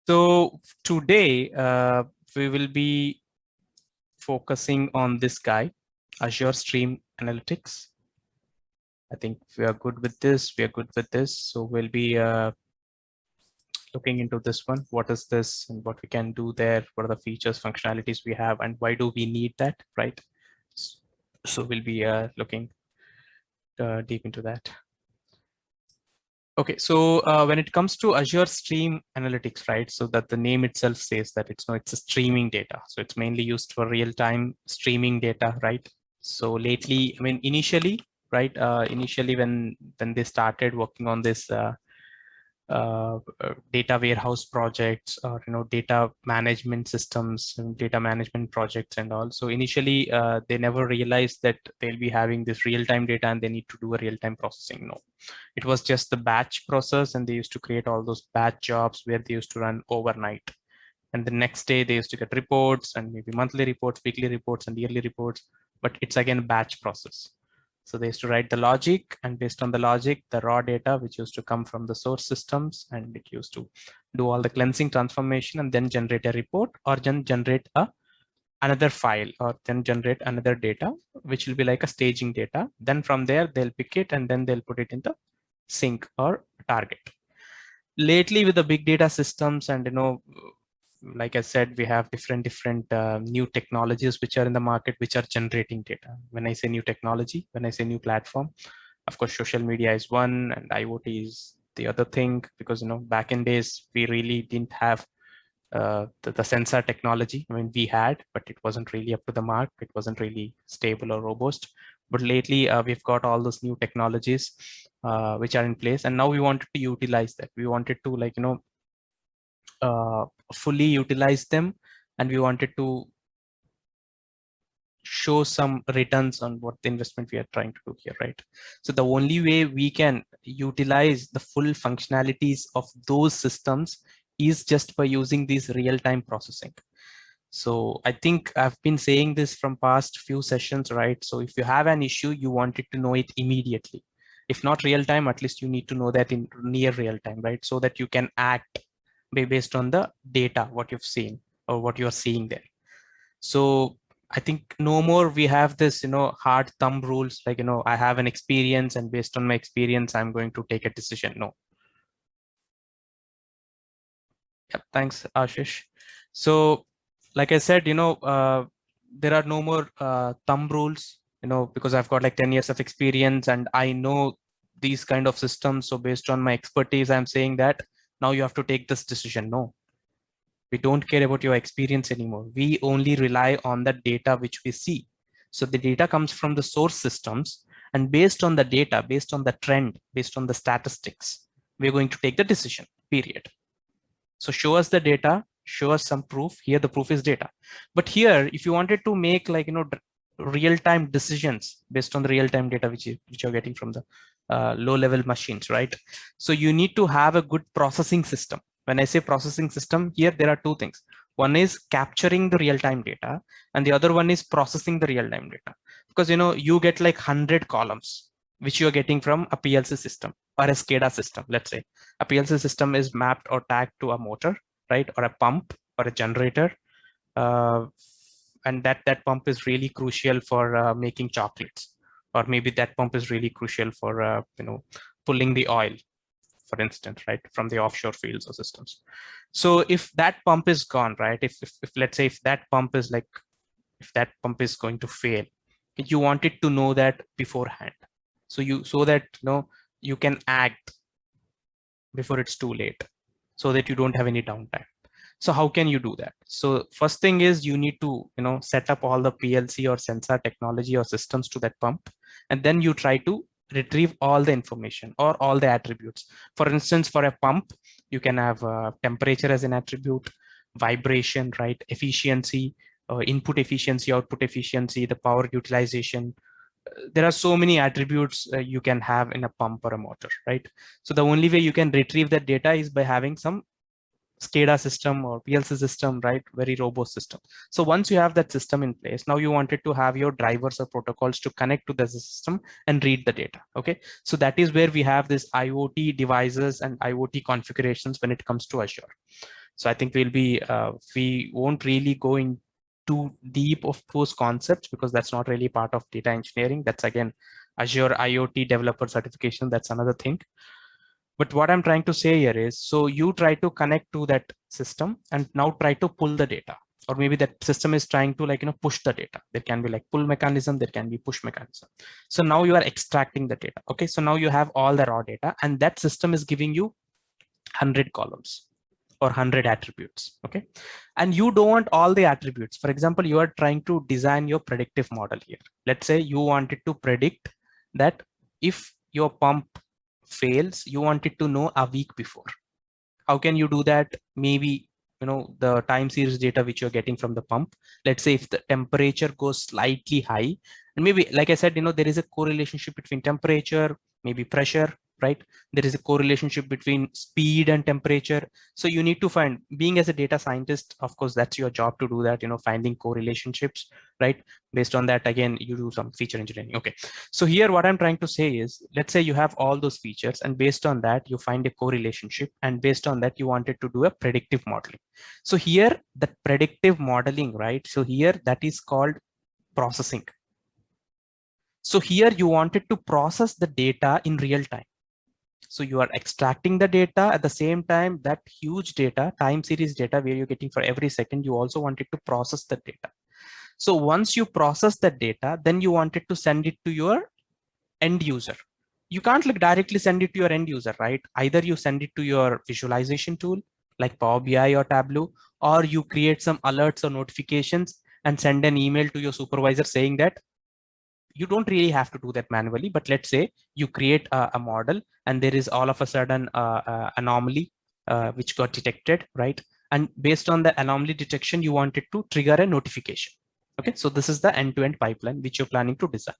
So today we will be focusing on this guy, Azure Stream Analytics. I think we are good with this. We are good with this. So we'll be looking into this one. What is this and what we can do there? What are the features, functionalities we have, and why do we need that, right? So we'll be looking deep into that. Okay, so when it comes to Azure Stream Analytics, right? So that the name itself says that it's a streaming data. So it's mainly used for real-time streaming data, right? So lately, I mean, initially, right? Initially, when they started working on this data warehouse projects or data management systems and data management projects and all. So initially they never realized that they'll be having this real-time data and they need to do a real-time processing. No, it was just the batch process, and they used to create all those batch jobs where they used to run overnight, and the next day they used to get reports, and maybe monthly reports, weekly reports, and yearly reports, but it's again a batch process. So they used to write the logic, and based on the logic, the raw data, which used to come from the source systems, and it used to do all the cleansing transformation and then generate a report, or then generate another file, or then generate another data, which will be like a staging data. Then from there, they'll pick it and then they'll put it in the sink or target. Lately with the big data systems, and like I said, we have different new technologies which are in the market, which are generating data. When I say new technology, when I say new platform, of course, social media is one, and IoT is the other thing, because back in days we really didn't have the sensor technology. I mean, we had, but it wasn't really up to the mark. It wasn't really stable or robust. But lately, we've got all those new technologies which are in place, and now we wanted to utilize that. We wanted to fully utilize them, and we wanted to show some returns on what the investment we are trying to do here, right? So the only way we can utilize the full functionalities of those systems is just by using these real-time processing. So I think I've been saying this from past few sessions, right? So if you have an issue, you wanted to know it immediately. If not real time, at least you need to know that in near real time, right? So that you can act based on the data, what you've seen or what you're seeing there. So I think no more we have this, hard thumb rules, like, I have an experience and based on my experience, I'm going to take a decision. No. Yep, thanks, Ashish. So like I said, there are no more thumb rules, because I've got like 10 years of experience and I know these kind of systems. So based on my expertise, I'm saying that now you have to take this decision. No, we don't care about your experience anymore. We only rely on the data which we see. So the data comes from the source systems, and based on the data, based on the trend, based on the statistics, we're going to take the decision, period. So show us the data, show us some proof. Here the proof is data. But here, if you wanted to make like, real-time decisions based on the real-time data which you're getting from the low-level machines, right? So you need to have a good processing system. When I say processing system, here there are two things. One is capturing the real-time data, and the other one is processing the real-time data. Because you get like 100 columns which you're getting from a PLC system or a SCADA system. Let's say a PLC system is mapped or tagged to a motor, right, or a pump or a generator, and that pump is really crucial for making chocolates, or maybe that pump is really crucial for pulling the oil, for instance, right, from the offshore fields or systems. So if that pump is gone, right, if let's say if that pump is going to fail, you wanted to know that beforehand, so that you can act before it's too late, so that you don't have any downtime. So how can you do that? So first thing is you need to set up all the PLC or sensor technology or systems to that pump, and then you try to retrieve all the information or all the attributes. For instance, for a pump, you can have temperature as an attribute, vibration, right, efficiency, input efficiency, output efficiency, the power utilization. There are so many attributes you can have in a pump or a motor, right? So the only way you can retrieve that data is by having some SCADA system or PLC system, right? Very robust system. So once you have that system in place, now you wanted to have your drivers or protocols to connect to the system and read the data. Okay, so that is where we have this IoT devices and IoT configurations when it comes to Azure. So I think we won't really go in too deep of those concepts because that's not really part of data engineering. That's again Azure IoT developer certification. That's another thing. But what I'm trying to say here is, so you try to connect to that system and now try to pull the data, or maybe that system is trying to push the data. There can be like pull mechanism, there can be push mechanism. So now you are extracting the data. Okay, so now you have all the raw data and that system is giving you 100 columns or 100 attributes. Okay, and you don't want all the attributes. For example, you are trying to design your predictive model here. Let's say you wanted to predict that if your pump fails, you wanted to know a week before. How can you do that? Maybe the time series data which you're getting from the pump. Let's say if the temperature goes slightly high, and maybe like I said, there is a correlation between temperature, maybe pressure, right? There is a correlation between speed and temperature. So you need to find, being as a data scientist, of course, that's your job to do that, finding correlationships, right? Based on that, again, you do some feature engineering. Okay, so here what I'm trying to say is, let's say you have all those features and based on that you find a correlation, and based on that you wanted to do a predictive modeling. So here the predictive modeling, right? So here that is called processing. So here you wanted to process the data in real time. So you are extracting the data at the same time, that huge data, time series data where you're getting for every second, you also wanted to process the data. So once you process that data, then you wanted to send it to your end user. You can't directly send it to your end user, right? Either you send it to your visualization tool like Power BI or Tableau, or you create some alerts or notifications and send an email to your supervisor saying that. You don't really have to do that manually, but let's say you create a model and there is all of a sudden anomaly which got detected, right? And based on the anomaly detection, you wanted to trigger a notification. Okay, so this is the end-to-end pipeline which you're planning to design.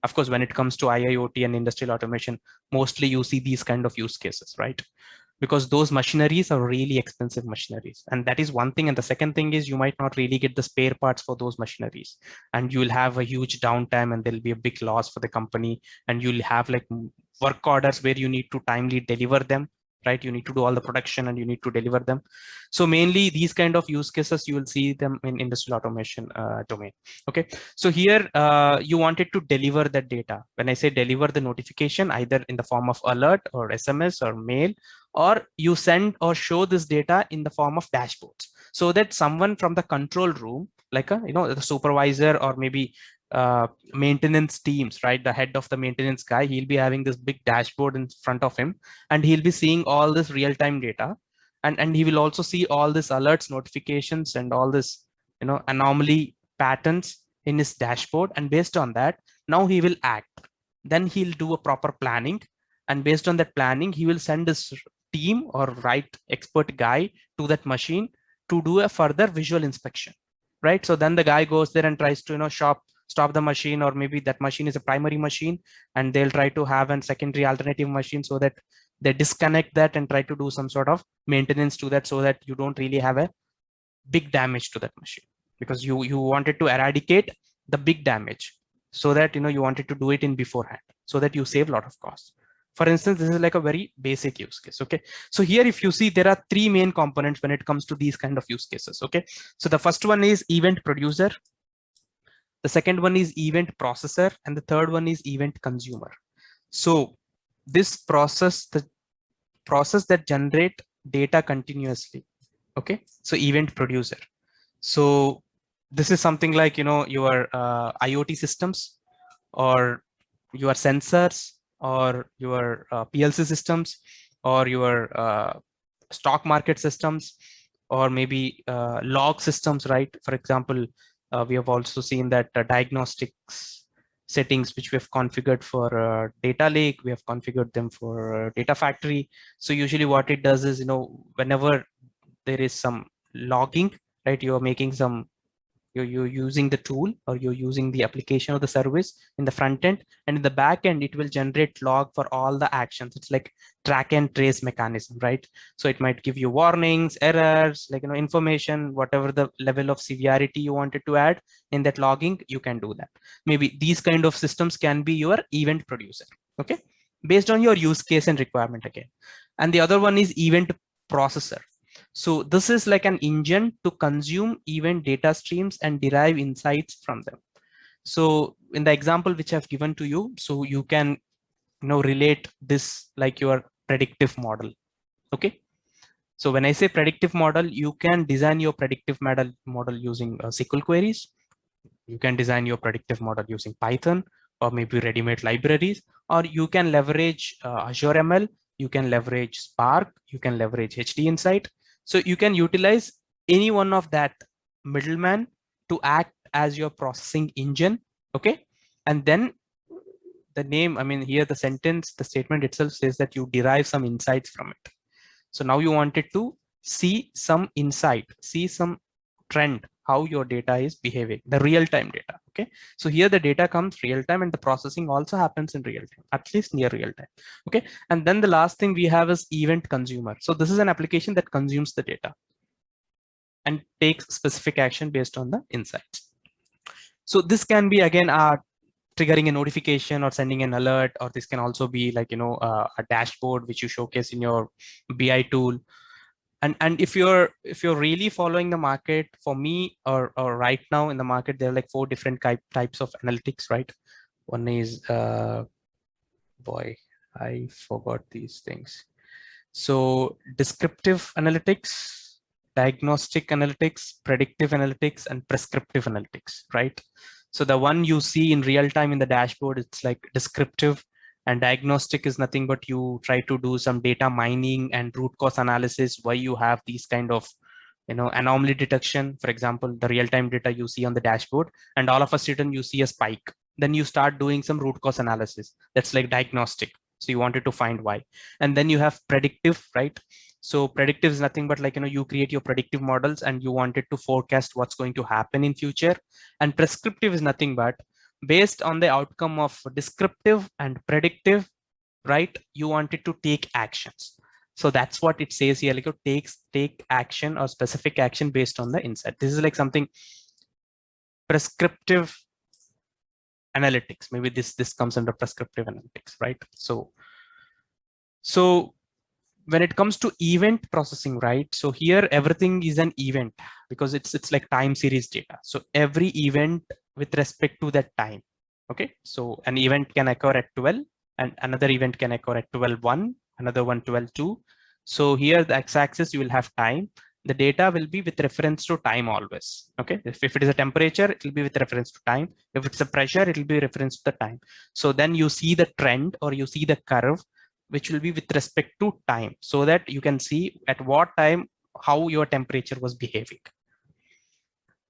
Of course, when it comes to IIoT and industrial automation, mostly you see these kind of use cases, right? Because those machineries are really expensive machineries. And that is one thing. And the second thing is you might not really get the spare parts for those machineries. And you will have a huge downtime and there'll be a big loss for the company. And you'll have like work orders where you need to timely deliver them, right? You need to do all the production and you need to deliver them. So mainly these kind of use cases, you will see them in industrial automation domain. Okay, so here you wanted to deliver that data. When I say deliver the notification, either in the form of alert or SMS or mail, or you send or show this data in the form of dashboards, so that someone from the control room, like the supervisor or maybe maintenance teams, right? The head of the maintenance guy, he'll be having this big dashboard in front of him, and he'll be seeing all this real-time data, and he will also see all this alerts, notifications, and all this anomaly patterns in his dashboard. And based on that, now he will act. Then he'll do a proper planning, and based on that planning, he will send his team or right expert guy to that machine to do a further visual inspection, right? So then the guy goes there and tries to stop the machine, or maybe that machine is a primary machine and they'll try to have a secondary alternative machine, so that they disconnect that and try to do some sort of maintenance to that, so that you don't really have a big damage to that machine, because you wanted to eradicate the big damage, so that you wanted to do it in beforehand, so that you save a lot of costs. For instance, this is like a very basic use case. Okay, so here if you see, there are three main components when it comes to these kind of use cases. Okay, so the first one is event producer, the second one is event processor, and the third one is event consumer. So this process, the process that generate data continuously. Okay, so event producer. So this is something like your IoT systems, or your sensors, or your PLC systems, or your stock market systems, or maybe log systems, right? For example, we have also seen that diagnostics settings which we have configured for data lake, we have configured them for data factory. So usually what it does is, whenever there is some logging, right, you're making some, you're using the tool, or you're using the application of the service in the front end, and in the back end it will generate log for all the actions. It's like track and trace mechanism, right? So it might give you warnings, errors, like information, whatever the level of severity you wanted to add in that logging, you can do that. Maybe these kind of systems can be your event producer, okay, based on your use case and requirement again. And the other one is event processor. So this is like an engine to consume event data streams and derive insights from them. So in the example which I've given to you, so you can relate this like your predictive model. Okay. So when I say predictive model, you can design your predictive model using SQL queries. You can design your predictive model using Python or maybe ready-made libraries, or you can leverage Azure ML, you can leverage Spark, you can leverage HD Insight. So you can utilize any one of that middleman to act as your processing engine. Okay. And then the name, I mean, here the sentence, the statement itself says that you derive some insights from it. So now you wanted to see some insight, see some trend, how your data is behaving, the real-time data. Okay. So here the data comes real-time and the processing also happens in real time, at least near real-time. Okay. And then the last thing we have is event consumer. So this is an application that consumes the data and takes specific action based on the insights. So this can be again triggering a notification or sending an alert, or this can also be like a dashboard which you showcase in your BI tool. And if you're really following the market, for me or right now in the market, there are like 4 different types of analytics, right? One is boy, I forgot these things. So descriptive analytics, diagnostic analytics, predictive analytics, and prescriptive analytics, right? So the one you see in real time in the dashboard, it's like descriptive, and diagnostic is nothing but you try to do some data mining and root cause analysis why you have these kind of anomaly detection. For example, the real-time data you see on the dashboard, and all of a sudden you see a spike. Then you start doing some root cause analysis. That's like diagnostic. So you wanted to find why. And then you have predictive, right? So predictive is nothing but like, you create your predictive models and you wanted to forecast what's going to happen in future. And prescriptive is nothing but based on the outcome of descriptive and predictive, right? You wanted to take actions. So that's what it says here, like take action or specific action based on the insight. This is like something prescriptive analytics. Maybe this comes under prescriptive analytics, right? So when it comes to event processing, right? So here everything is an event because it's like time series data. So every event with respect to that time. Okay, so an event can occur at 12 and another event can occur at 12:1, another one 12:2. So here the x-axis you will have time. The data will be with reference to time always. Okay, if it is a temperature, it will be with reference to time. If it's a pressure, it will be reference to the time. So then you see the trend or you see the curve which will be with respect to time, so that you can see at what time how your temperature was behaving.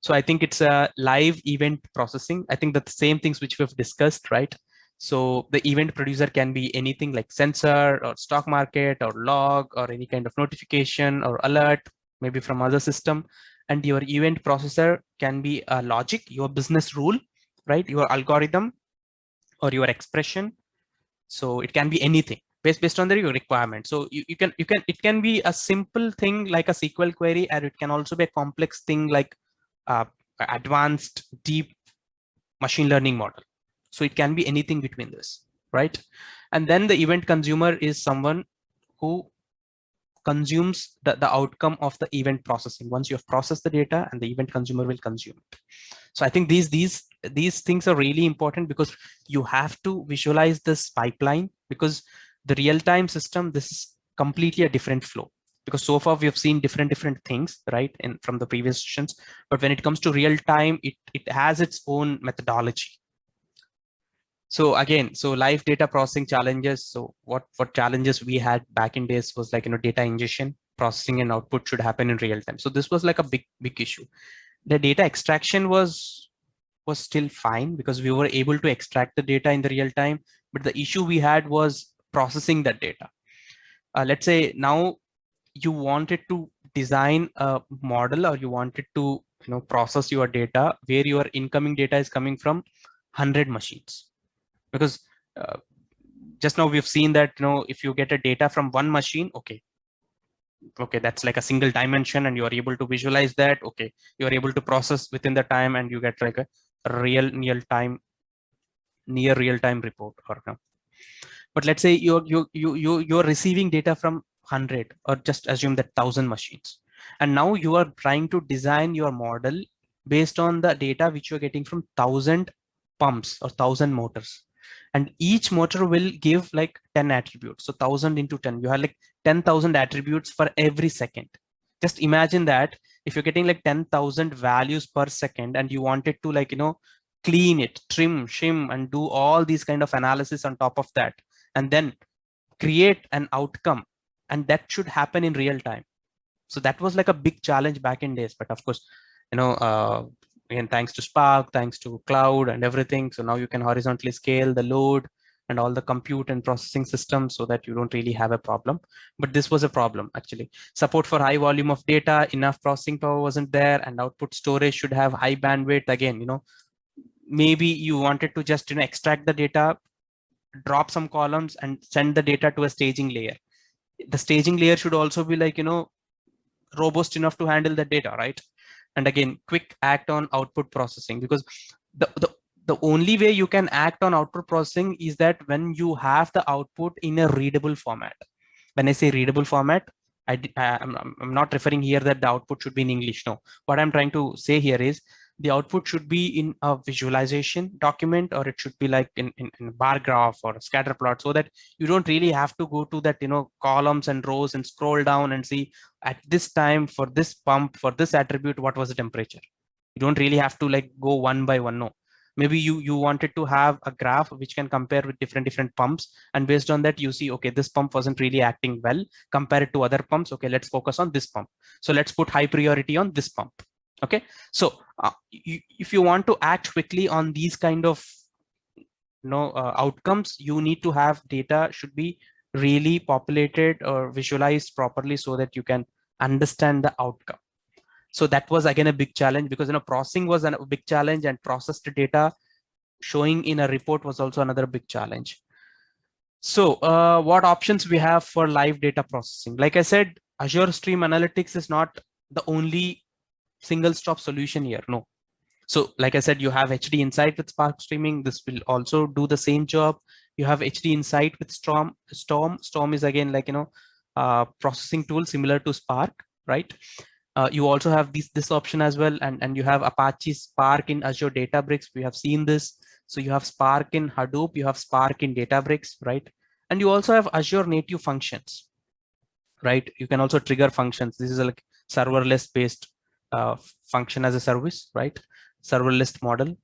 So I think it's a live event processing. I think that the same things which we've discussed, right? So the event producer can be anything like sensor or stock market or log or any kind of notification or alert, maybe from other system. And your event processor can be a logic, your business rule, right? Your algorithm or your expression. So it can be anything based on your requirement. So it can be a simple thing like a SQL query, and it can also be a complex thing like advanced deep machine learning model. So it can be anything between this, right? And then the event consumer is someone who consumes the outcome of the event processing. Once you have processed the data, and the event consumer will consume it. So I think these things are really important because you have to visualize this pipeline, because the real-time system, this is completely a different flow. Because so far we have seen different things, right, from the previous sessions. But when it comes to real time, it has its own methodology. So again, so live data processing challenges. So what challenges we had back in days was like, data ingestion, processing and output should happen in real time. So this was like a big issue. The data extraction was still fine because we were able to extract the data in the real time. But the issue we had was processing that data. Let's say now you wanted to design a model, or you wanted to process your data where your incoming data is coming from 100 machines. Because just now we've seen that if you get a data from one machine, okay, that's like a single dimension, and you are able to visualize that. Okay, you are able to process within the time, and you get like a near real time report. Or no. But let's say you're receiving data from 100, or just assume that 1,000 machines. And now you are trying to design your model based on the data which you're getting from 1,000 pumps or 1,000 motors. And each motor will give like 10 attributes. So 1,000 into 10, you have like 10,000 attributes for every second. Just imagine that if you're getting like 10,000 values per second and you wanted to like, clean it, trim, shim, and do all these kind of analysis on top of that, and then create an outcome, and that should happen in real time. So that was like a big challenge back in days, but of course, again, thanks to Spark, thanks to cloud and everything, so now you can horizontally scale the load and all the compute and processing systems so that you don't really have a problem. But this was a problem actually. Support for high volume of data, enough processing power wasn't there, and output storage should have high bandwidth. Again, maybe you wanted to just extract the data, drop some columns, and send the data to a staging layer. The staging layer should also be like robust enough to handle the data, right? And again, quick act on output processing, because the only way you can act on output processing is that when you have the output in a readable format. When I say readable format, I'm not referring here that the output should be in English. No, what I'm trying to say here is the output should be in a visualization document, or it should be like in a bar graph or a scatter plot, so that you don't really have to go to that columns and rows and scroll down and see at this time for this pump, for this attribute, what was the temperature. You don't really have to like go one by one. No, maybe you wanted to have a graph which can compare with different pumps, and based on that you see, okay, this pump wasn't really acting well compared to other pumps. Okay, let's focus on this pump, so let's put high priority on this pump. Okay, so if you want to act quickly on these kind of outcomes, you need to have data should be really populated or visualized properly so that you can understand the outcome. So that was again a big challenge, because processing was a big challenge, and processed data showing in a report was also another big challenge. So what options we have for live data processing? Like I said, Azure Stream Analytics is not the only single stop solution here. No. So like I said, you have HD Insight with Spark Streaming. This will also do the same job. You have HD Insight with Storm. Storm is again like, processing tool similar to Spark, right? You also have this option as well. And you have Apache Spark in Azure Databricks. We have seen this. So you have Spark in Hadoop, you have Spark in Databricks, right? And you also have Azure native functions, right? You can also trigger functions. This is a like serverless based function as a service, right? Serverless model.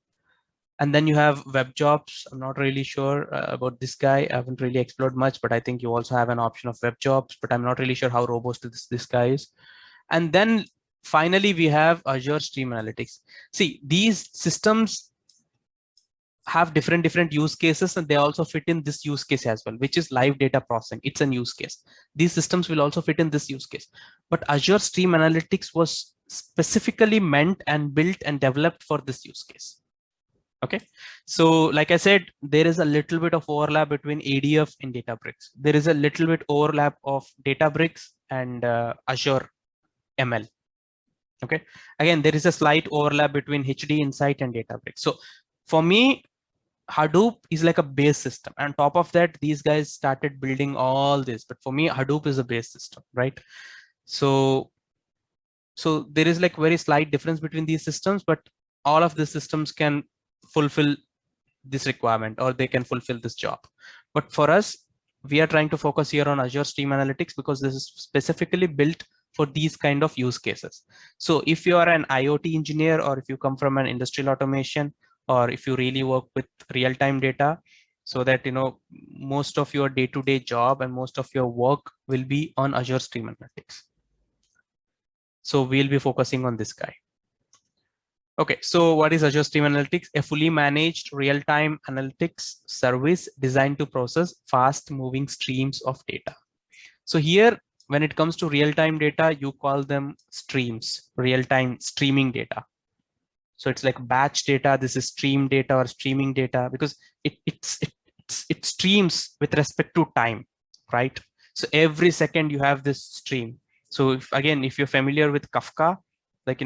And then you have web jobs. I'm not really sure about this guy. I haven't really explored much, but I think you also have an option of web jobs, but I'm not really sure how robust this guy is. And then finally, we have Azure Stream Analytics. See, these systems have different use cases, and they also fit in this use case as well, which is live data processing. It's a use case. These systems will also fit in this use case. But Azure Stream Analytics was specifically meant and built and developed for this use case. Okay, so like I said, there is a little bit of overlap between ADF and Databricks. There is a little bit overlap of Databricks and Azure ML. Okay, again, there is a slight overlap between HD Insight and Databricks. So for me, Hadoop is like a base system. And on top of that, these guys started building all this. But for me, Hadoop is a base system, right? So there is like very slight difference between these systems, but all of the systems can fulfill this requirement, or they can fulfill this job. But for us, we are trying to focus here on Azure Stream Analytics because this is specifically built for these kind of use cases. So if you are an IoT engineer, or if you come from an industrial automation, or if you really work with real-time data, so that most of your day-to-day job and most of your work will be on Azure Stream Analytics. So we'll be focusing on this guy. Okay, so what is Azure Stream Analytics? A fully managed real-time analytics service designed to process fast-moving streams of data. So here, when it comes to real-time data, you call them streams, real-time streaming data. So it's like batch data. This is stream data or streaming data, because it streams with respect to time, right? So every second you have this stream. So if you're familiar with Kafka, like,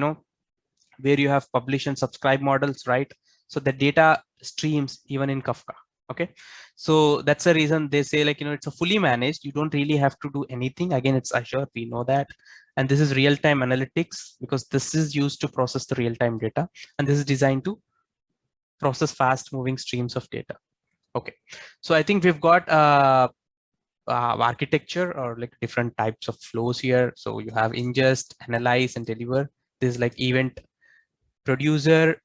where you have publish and subscribe models, right? So the data streams even in Kafka. Okay, so that's the reason they say, like, it's a fully managed, you don't really have to do anything. Again, it's Azure, we know that. And this is real-time analytics, because this is used to process the real-time data, and this is designed to process fast moving streams of data. Okay, so I think we've got architecture, or like different types of flows here. So you have ingest, analyze, and deliver. This is like event producer,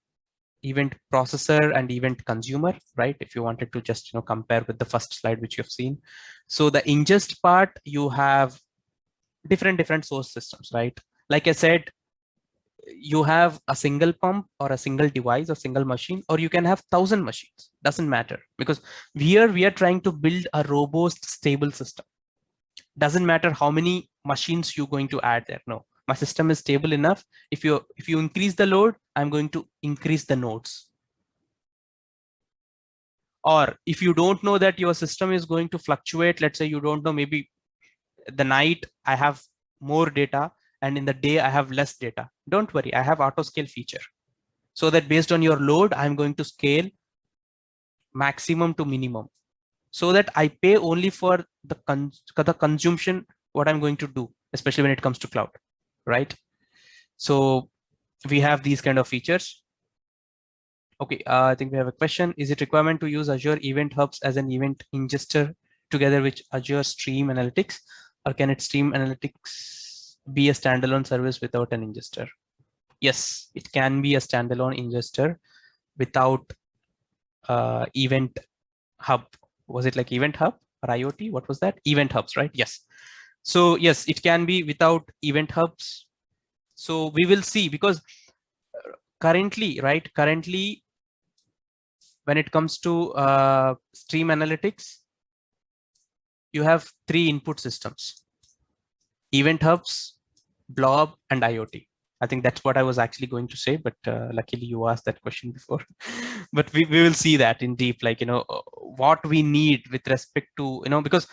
event processor, and event consumer, right? If you wanted to just compare with the first slide which you've seen. So the ingest part, you have different source systems, right? Like I said, you have a single pump or a single device or single machine, or you can have 1,000 machines, doesn't matter, because here we are trying to build a robust, stable system. Doesn't matter how many machines you're going to add there. No, my system is stable enough. If you increase the load, I'm going to increase the nodes. Or if you don't know that your system is going to fluctuate, let's say you don't know, maybe the night I have more data and in the day I have less data, don't worry, I have auto scale feature, so that based on your load, I'm going to scale maximum to minimum, so that I pay only for the consumption, what I'm going to do, especially when it comes to cloud, right? So we have these kind of features. Okay, I think we have a question. Is it requirement to use Azure Event Hubs as an event ingester together with Azure Stream Analytics, or can it Stream Analytics be a standalone service without an ingester? Yes, it can be a standalone ingester without Event Hub. Was it like Event Hub or IoT? What was that? Event Hubs, right? Yes. So yes, it can be without Event Hubs. So we will see, because currently, right? Currently, when it comes to stream analytics, you have 3 input systems: event hubs, blob, and IoT. I think that's what I was actually going to say, but luckily you asked that question before. But we will see that in deep, like, what we need with respect to, because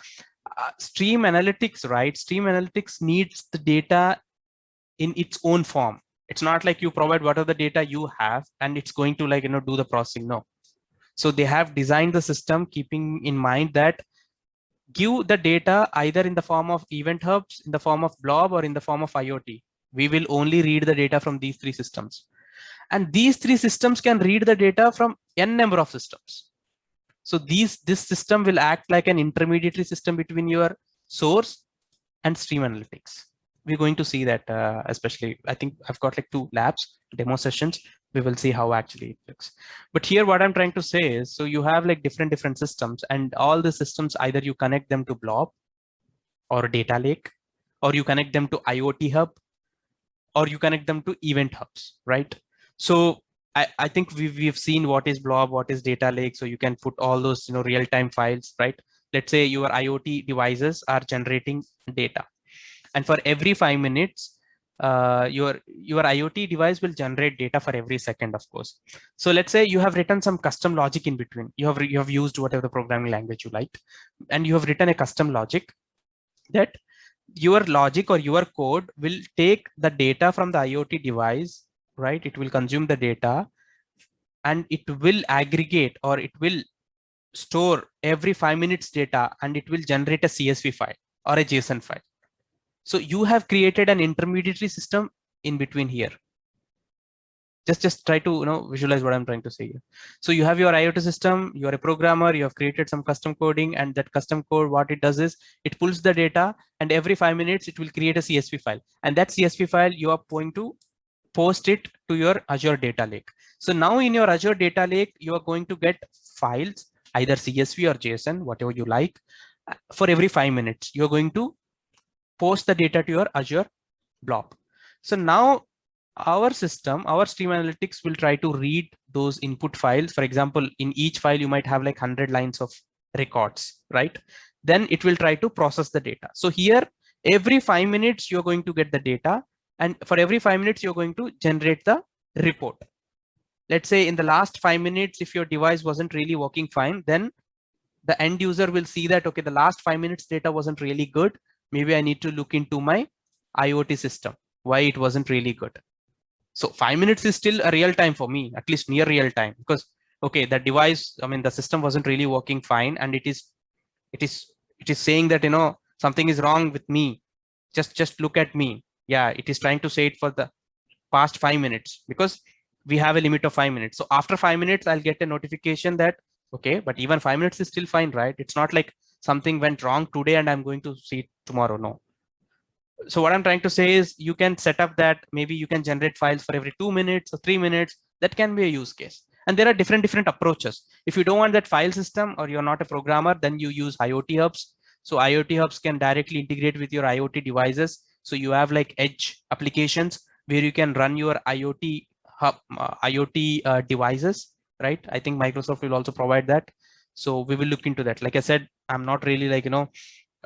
stream analytics, right? Stream analytics needs the data in its own form. It's not like you provide whatever the data you have and it's going to, like, do the processing. No. So they have designed the system keeping in mind that give the data either in the form of event hubs, in the form of blob, or in the form of IoT. We will only read the data from these 3 systems. And these 3 systems can read the data from n number of systems. So this system will act like an intermediary system between your source and stream analytics. We're going to see that, especially, I think I've got like 2 labs, demo sessions. We will see how actually it looks. But here what I'm trying to say is, so you have like different systems, and all the systems, either you connect them to blob or data lake, or you connect them to IoT hub, or you connect them to event hubs, right? So I think we've seen what is blob, what is data lake. So you can put all those real-time files, right? Let's say your IoT devices are generating data, and for every 5 minutes, your IoT device will generate data for every second, of course. So let's say you have written some custom logic in between. You have used whatever the programming language you like, and you have written a custom logic that your logic or your code will take the data from the IoT device, right? It will consume the data and it will aggregate, or it will store every 5 minutes data, and it will generate a CSV file or a JSON file. So you have created an intermediary system in between here. Just try to visualize what I'm trying to say here. So you have your IoT system, you are a programmer, you have created some custom coding, and that custom code, what it does is it pulls the data, and every 5 minutes it will create a CSV file, and that CSV file you are going to post it to your Azure data lake. So now in your Azure data lake, you are going to get files, either CSV or JSON, whatever you like. For every 5 minutes, you're going to post the data to your Azure blob. So now our system, our stream analytics will try to read those input files. For example, in each file, you might have like 100 lines of records, right? Then it will try to process the data. So here, every 5 minutes, you're going to get the data. And for every 5 minutes, you're going to generate the report. Let's say in the last 5 minutes, if your device wasn't really working fine, then the end user will see that, okay, the last 5 minutes data wasn't really good. Maybe I need to look into my IoT system, why it wasn't really good. So 5 minutes is still a real time for me, at least near real time, because okay, the device, I mean, the system wasn't really working fine, and it is it is saying that, something is wrong with me. Just look at me. Yeah, it is trying to say it for the past 5 minutes, because we have a limit of 5 minutes. So after 5 minutes, I'll get a notification that, okay, but even 5 minutes is still fine, right? It's not like something went wrong today and I'm going to see it tomorrow. No. So what I'm trying to say is, you can set up that maybe you can generate files for every 2 minutes or 3 minutes. That can be a use case. And there are different approaches. If you don't want that file system, or you're not a programmer, then you use IoT hubs. So IoT hubs can directly integrate with your IoT devices. So you have like edge applications where you can run your IoT hub, IoT devices, right? I think Microsoft will also provide that. So we will look into that. Like I said, I'm not really like,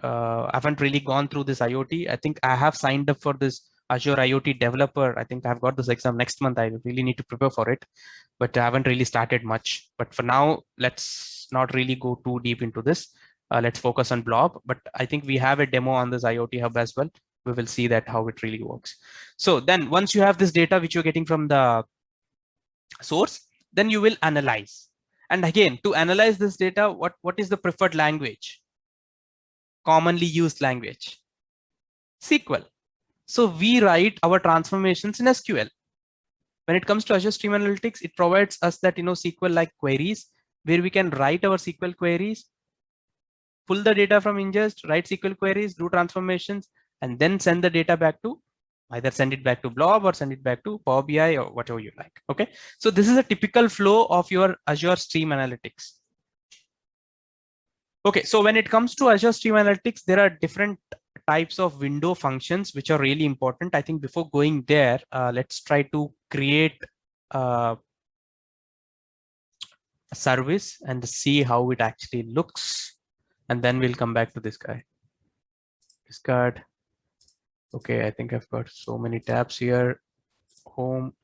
I haven't really gone through this IoT. I think I have signed up for this Azure IoT developer. I think I've got this exam next month. I really need to prepare for it, but I haven't really started much. But for now, let's not really go too deep into this. Let's focus on Blob. But I think we have a demo on this IoT hub as well. We will see that how it really works. So then once you have this data, which you're getting from the source, then you will analyze. And again, to analyze this data, what is the preferred language? Commonly used language? SQL. So we write our transformations in SQL. When it comes to Azure Stream Analytics, it provides us that, SQL-like queries where we can write our SQL queries, pull the data from ingest, write SQL queries, do transformations, and then send the data back to, either send it back to Blob or send it back to Power BI or whatever you like. Okay. So this is a typical flow of your Azure Stream Analytics. Okay, so when it comes to Azure Stream Analytics, there are different types of window functions which are really important. I think before going there, let's try to create a service and see how it actually looks. And then we'll come back to this guy. Discard. Okay, I think I've got so many tabs here. Home.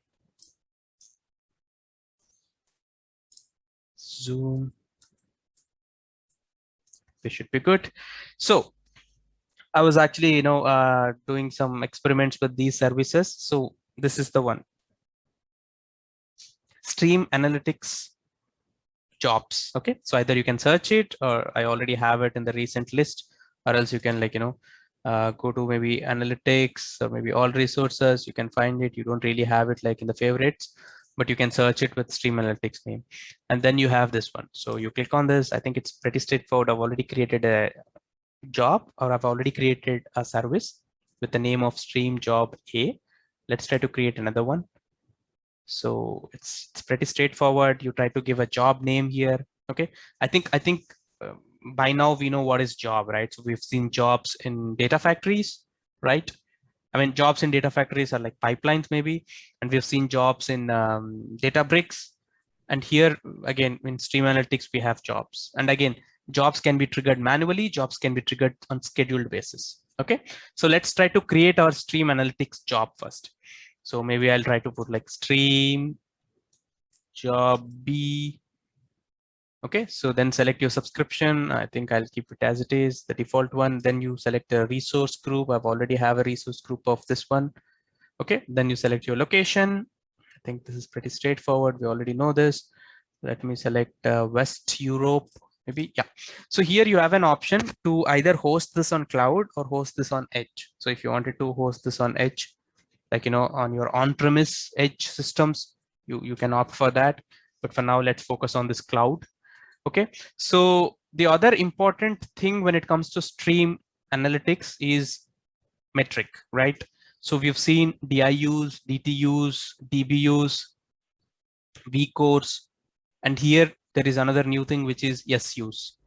Zoom. This should be good. So I was actually, doing some experiments with these services. So this is the one. Stream Analytics jobs. Okay, so either you can search it, or I already have it in the recent list, or else you can go to maybe analytics or maybe all resources. You can find it. You don't really have it like in the favorites, but you can search it with Stream Analytics name. And then you have this one. So you click on this. I think it's pretty straightforward. I've already created a job, or I've already created a service with the name of Stream Job A. Let's try to create another one. So it's pretty straightforward. You try to give a job name here. Okay, I think by now we know what is job, right? So we've seen jobs in data factories, right? I mean, jobs in data factories are like pipelines maybe, and we've seen jobs in Databricks. And here again in Stream Analytics we have jobs, and again jobs can be triggered manually, jobs can be triggered on scheduled basis. Okay, so let's try to create our Stream Analytics job first. So maybe I'll try to put like Stream Job B. Okay, so then select your subscription. I think I'll keep it as it is, the default one. Then you select a resource group. I've already have a resource group of this one. Okay, then you select your location. I think this is pretty straightforward. We already know this. Let me select West Europe, maybe. Yeah. So here you have an option to either host this on cloud or host this on edge. So if you wanted to host this on edge, like, on your on-premise edge systems, you can opt for that. But for now, let's focus on this cloud. Okay. So the other important thing when it comes to Stream Analytics is metric, right? So we've seen DIUs, DTUs, DBUs, vCores, and here there is another new thing, which is SUs,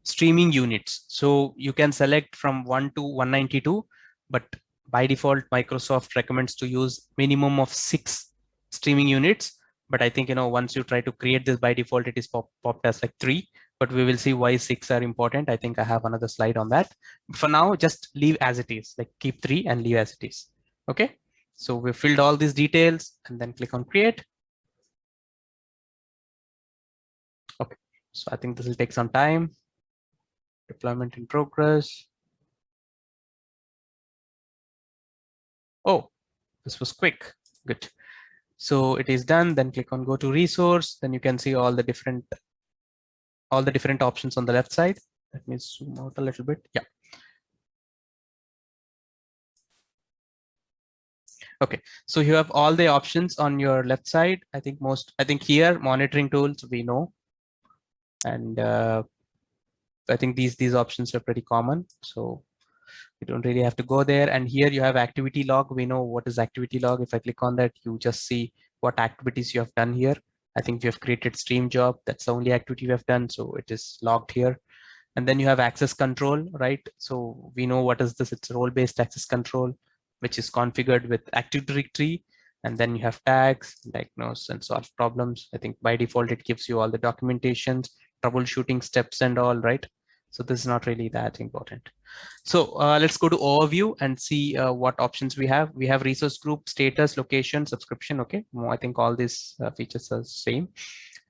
streaming units. So you can select from 1 to 192, but by default, Microsoft recommends to use minimum of 6 streaming units. But I think, once you try to create this by default, it is popped as like 3, but we will see why 6 are important. I think I have another slide on that. For now, just leave as it is, like keep 3 and leave as it is. Okay. So we filled all these details and then click on create. Okay. So I think this will take some time. Deployment in progress. Oh, this was quick. Good. So it is done. Then click on go to resource. Then you can see all the different options on the left side. Let me zoom out a little bit. Yeah. Okay. So you have all the options on your left side. I think here monitoring tools we know, and I think these options are pretty common. So you don't really have to go there. And here you have activity log. We know what is activity log. If I click on that, you just see what activities you have done here. I think we have created stream job. That's the only activity we have done. So it is logged here. And then you have access control, right? So we know what is this. It's role-based access control, which is configured with Active Directory. And then you have tags, diagnose and solve problems. I think by default, it gives you all the documentations, troubleshooting steps and all, right? So this is not really that important. So let's go to overview and see what options we have. We have resource group, status, location, subscription. Okay, I think all these features are same.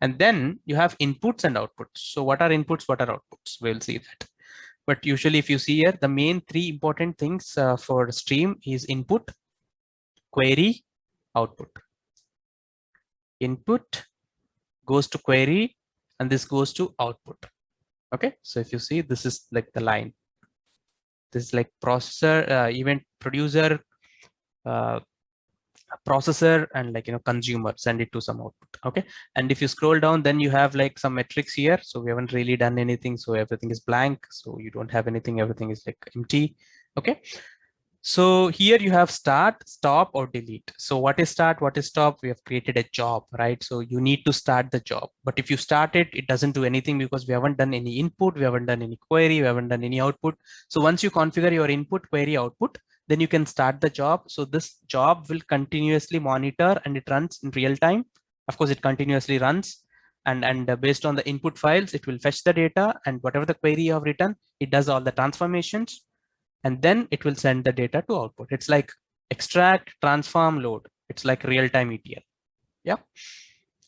And then you have inputs and outputs. So what are inputs? What are outputs? We'll see that. But usually if you see here, the main three important things for stream is input, query, output. Input goes to query and this goes to output. Okay, so if you see, this is like the line. This is like processor, event producer, processor, and consumer, send it to some output. Okay, and if you scroll down, then you have like some metrics here. So we haven't really done anything, so everything is blank, so you don't have anything, everything is like empty. Okay, so here you have start, stop, or delete. So what is start, what is stop? We have created a job, right? So you need to start the job, but if you start it, it doesn't do anything because we haven't done any input, we haven't done any query, we haven't done any output. So once you configure your input, query, output, then you can start the job. So this job will continuously monitor and it runs in real time. Of course, it continuously runs, and based on the input files, it will fetch the data, and whatever the query you have written, it does all the transformations, and then it will send the data to output. It's like extract, transform, load. It's like real-time ETL. Yeah.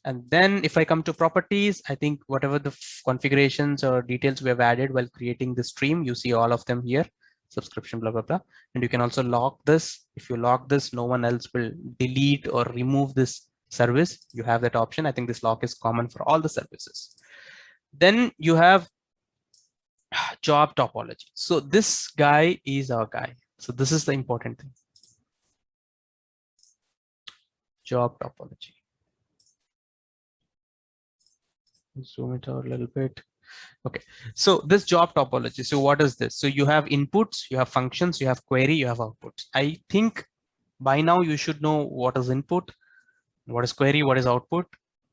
And then if I come to properties, I think whatever the configurations or details we have added while creating the stream, you see all of them here, subscription, blah, blah, blah. And you can also lock this. If you lock this, no one else will delete or remove this service. You have that option. I think this lock is common for all the services. Then you have job topology. So this guy is our guy. So this is the important thing. Job topology. Zoom it out a little bit. Okay, so this job topology. So what is this? So you have inputs, you have functions, you have query, you have outputs. I think by now you should know what is input, what is query, what is output.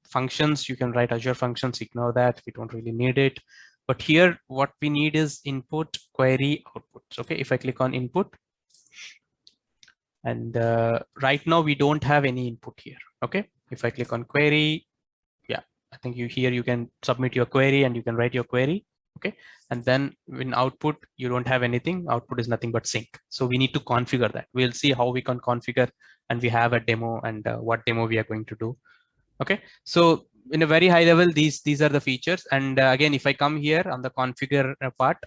Functions, you can write Azure functions, ignore that, we don't really need it. But here what we need is input, query, outputs. Okay, if I click on input, and right now we don't have any input here. Okay, if I click on query, yeah, I think you can submit your query and you can write your query. Okay, and then in output you don't have anything. Output is nothing but sync. So we need to configure that. We'll see how we can configure, and we have a demo, and what demo we are going to do. Okay, so in a very high level, these are the features. And again, if I come here on the configure part,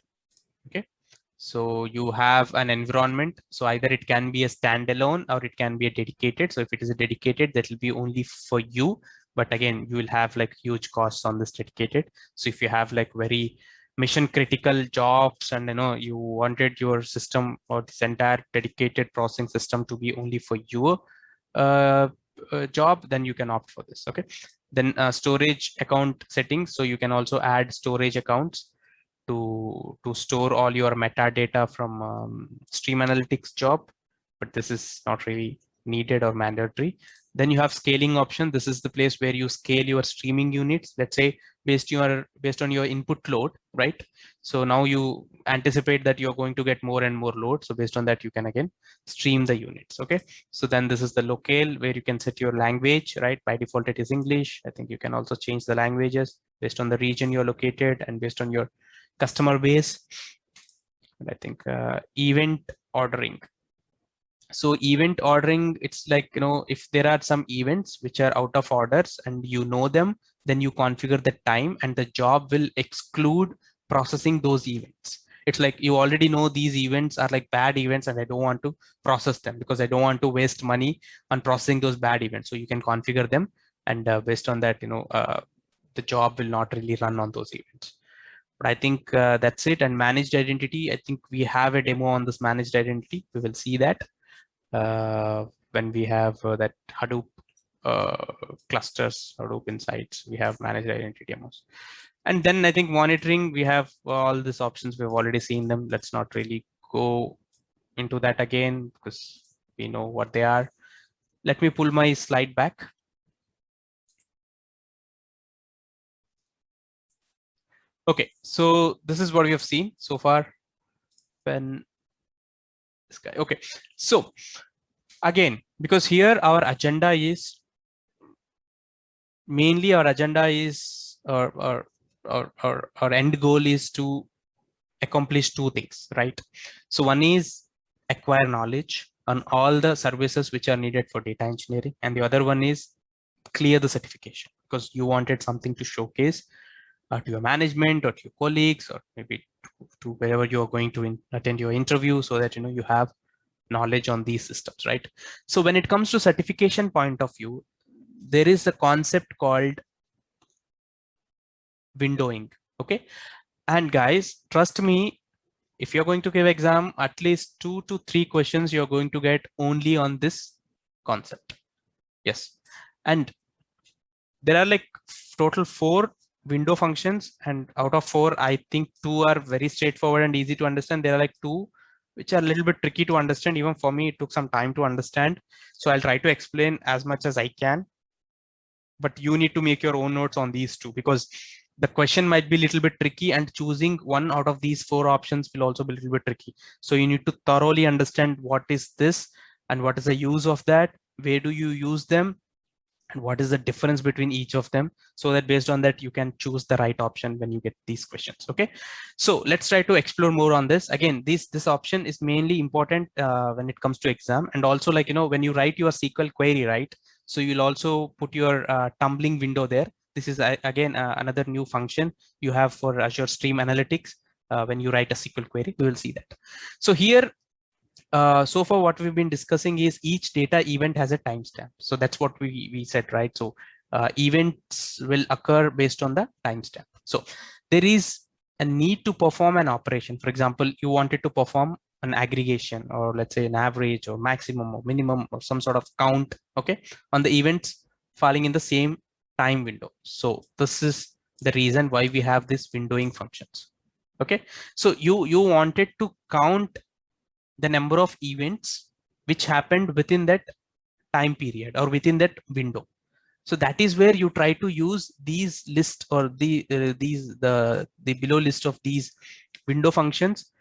okay, so you have an environment. So either it can be a standalone or it can be a dedicated. So if it is a dedicated, that will be only for you. But again, you will have like huge costs on this dedicated. So if you have like very mission critical jobs and you wanted your system or this entire dedicated processing system to be only for your job, then you can opt for this. Okay, then storage account settings. So you can also add storage accounts to store all your metadata from stream analytics job, but this is not really needed or mandatory. Then you have scaling option. This is the place where you scale your streaming units, let's say based on your input load, right? So now you anticipate that you're going to get more and more load, so based on that you can again stream the units. Okay, so then this is the locale where you can set your language, right? By default it is English. I think you can also change the languages based on the region you're located and based on your customer base. And I think event ordering. So event ordering, it's like, if there are some events which are out of orders and you know them, then you configure the time and the job will exclude processing those events. It's like you already know these events are like bad events and I don't want to process them because I don't want to waste money on processing those bad events. So you can configure them, and based on that, the job will not really run on those events. But I think that's it. And managed identity, I think we have a demo on this managed identity. We will see that when we have that Hadoop clusters, Hadoop insights, we have managed identity demos. And then I think monitoring, we have all these options. We've already seen them. Let's not really go into that again because we know what they are. Let me pull my slide back. Okay, so this is what we have seen so far. When this guy, okay, so again, because here our agenda is mainly our agenda is our end goal is to accomplish two things, right? So one is acquire knowledge on all the services which are needed for data engineering, and the other one is clear the certification because you wanted something to showcase to your management or to your colleagues or maybe to wherever you are going to attend your interview, so that you have knowledge on these systems, right? So when it comes to certification point of view, there is a concept called windowing. Okay, and guys, trust me, if you're going to give exam, at least 2 to 3 questions you're going to get only on this concept. Yes, and there are like total 4 window functions, and out of 4 I think 2 are very straightforward and easy to understand. There are like 2 which are a little bit tricky to understand. Even for me, it took some time to understand, so I'll try to explain as much as I can, but you need to make your own notes on these 2 because the question might be a little bit tricky, and choosing one out of these 4 options will also be a little bit tricky. So you need to thoroughly understand what is this and what is the use of that, where do you use them, and what is the difference between each of them, so that based on that you can choose the right option when you get these questions. Okay, so let's try to explore more on this. Again, this option is mainly important when it comes to exam, and also like when you write your SQL query, right? So you'll also put your tumbling window there. This is again another new function you have for Azure Stream Analytics. When you write a SQL query, we will see that. So here, so far what we've been discussing is each data event has a timestamp. So that's what we said, right? So events will occur based on the timestamp. So there is a need to perform an operation. For example, you wanted to perform an aggregation, or let's say an average or maximum or minimum or some sort of count, okay, on the events falling in the same time window. So this is the reason why we have this windowing functions. Okay, so you wanted to count the number of events which happened within that time period or within that window. So that is where you try to use these list or the below list of these window functions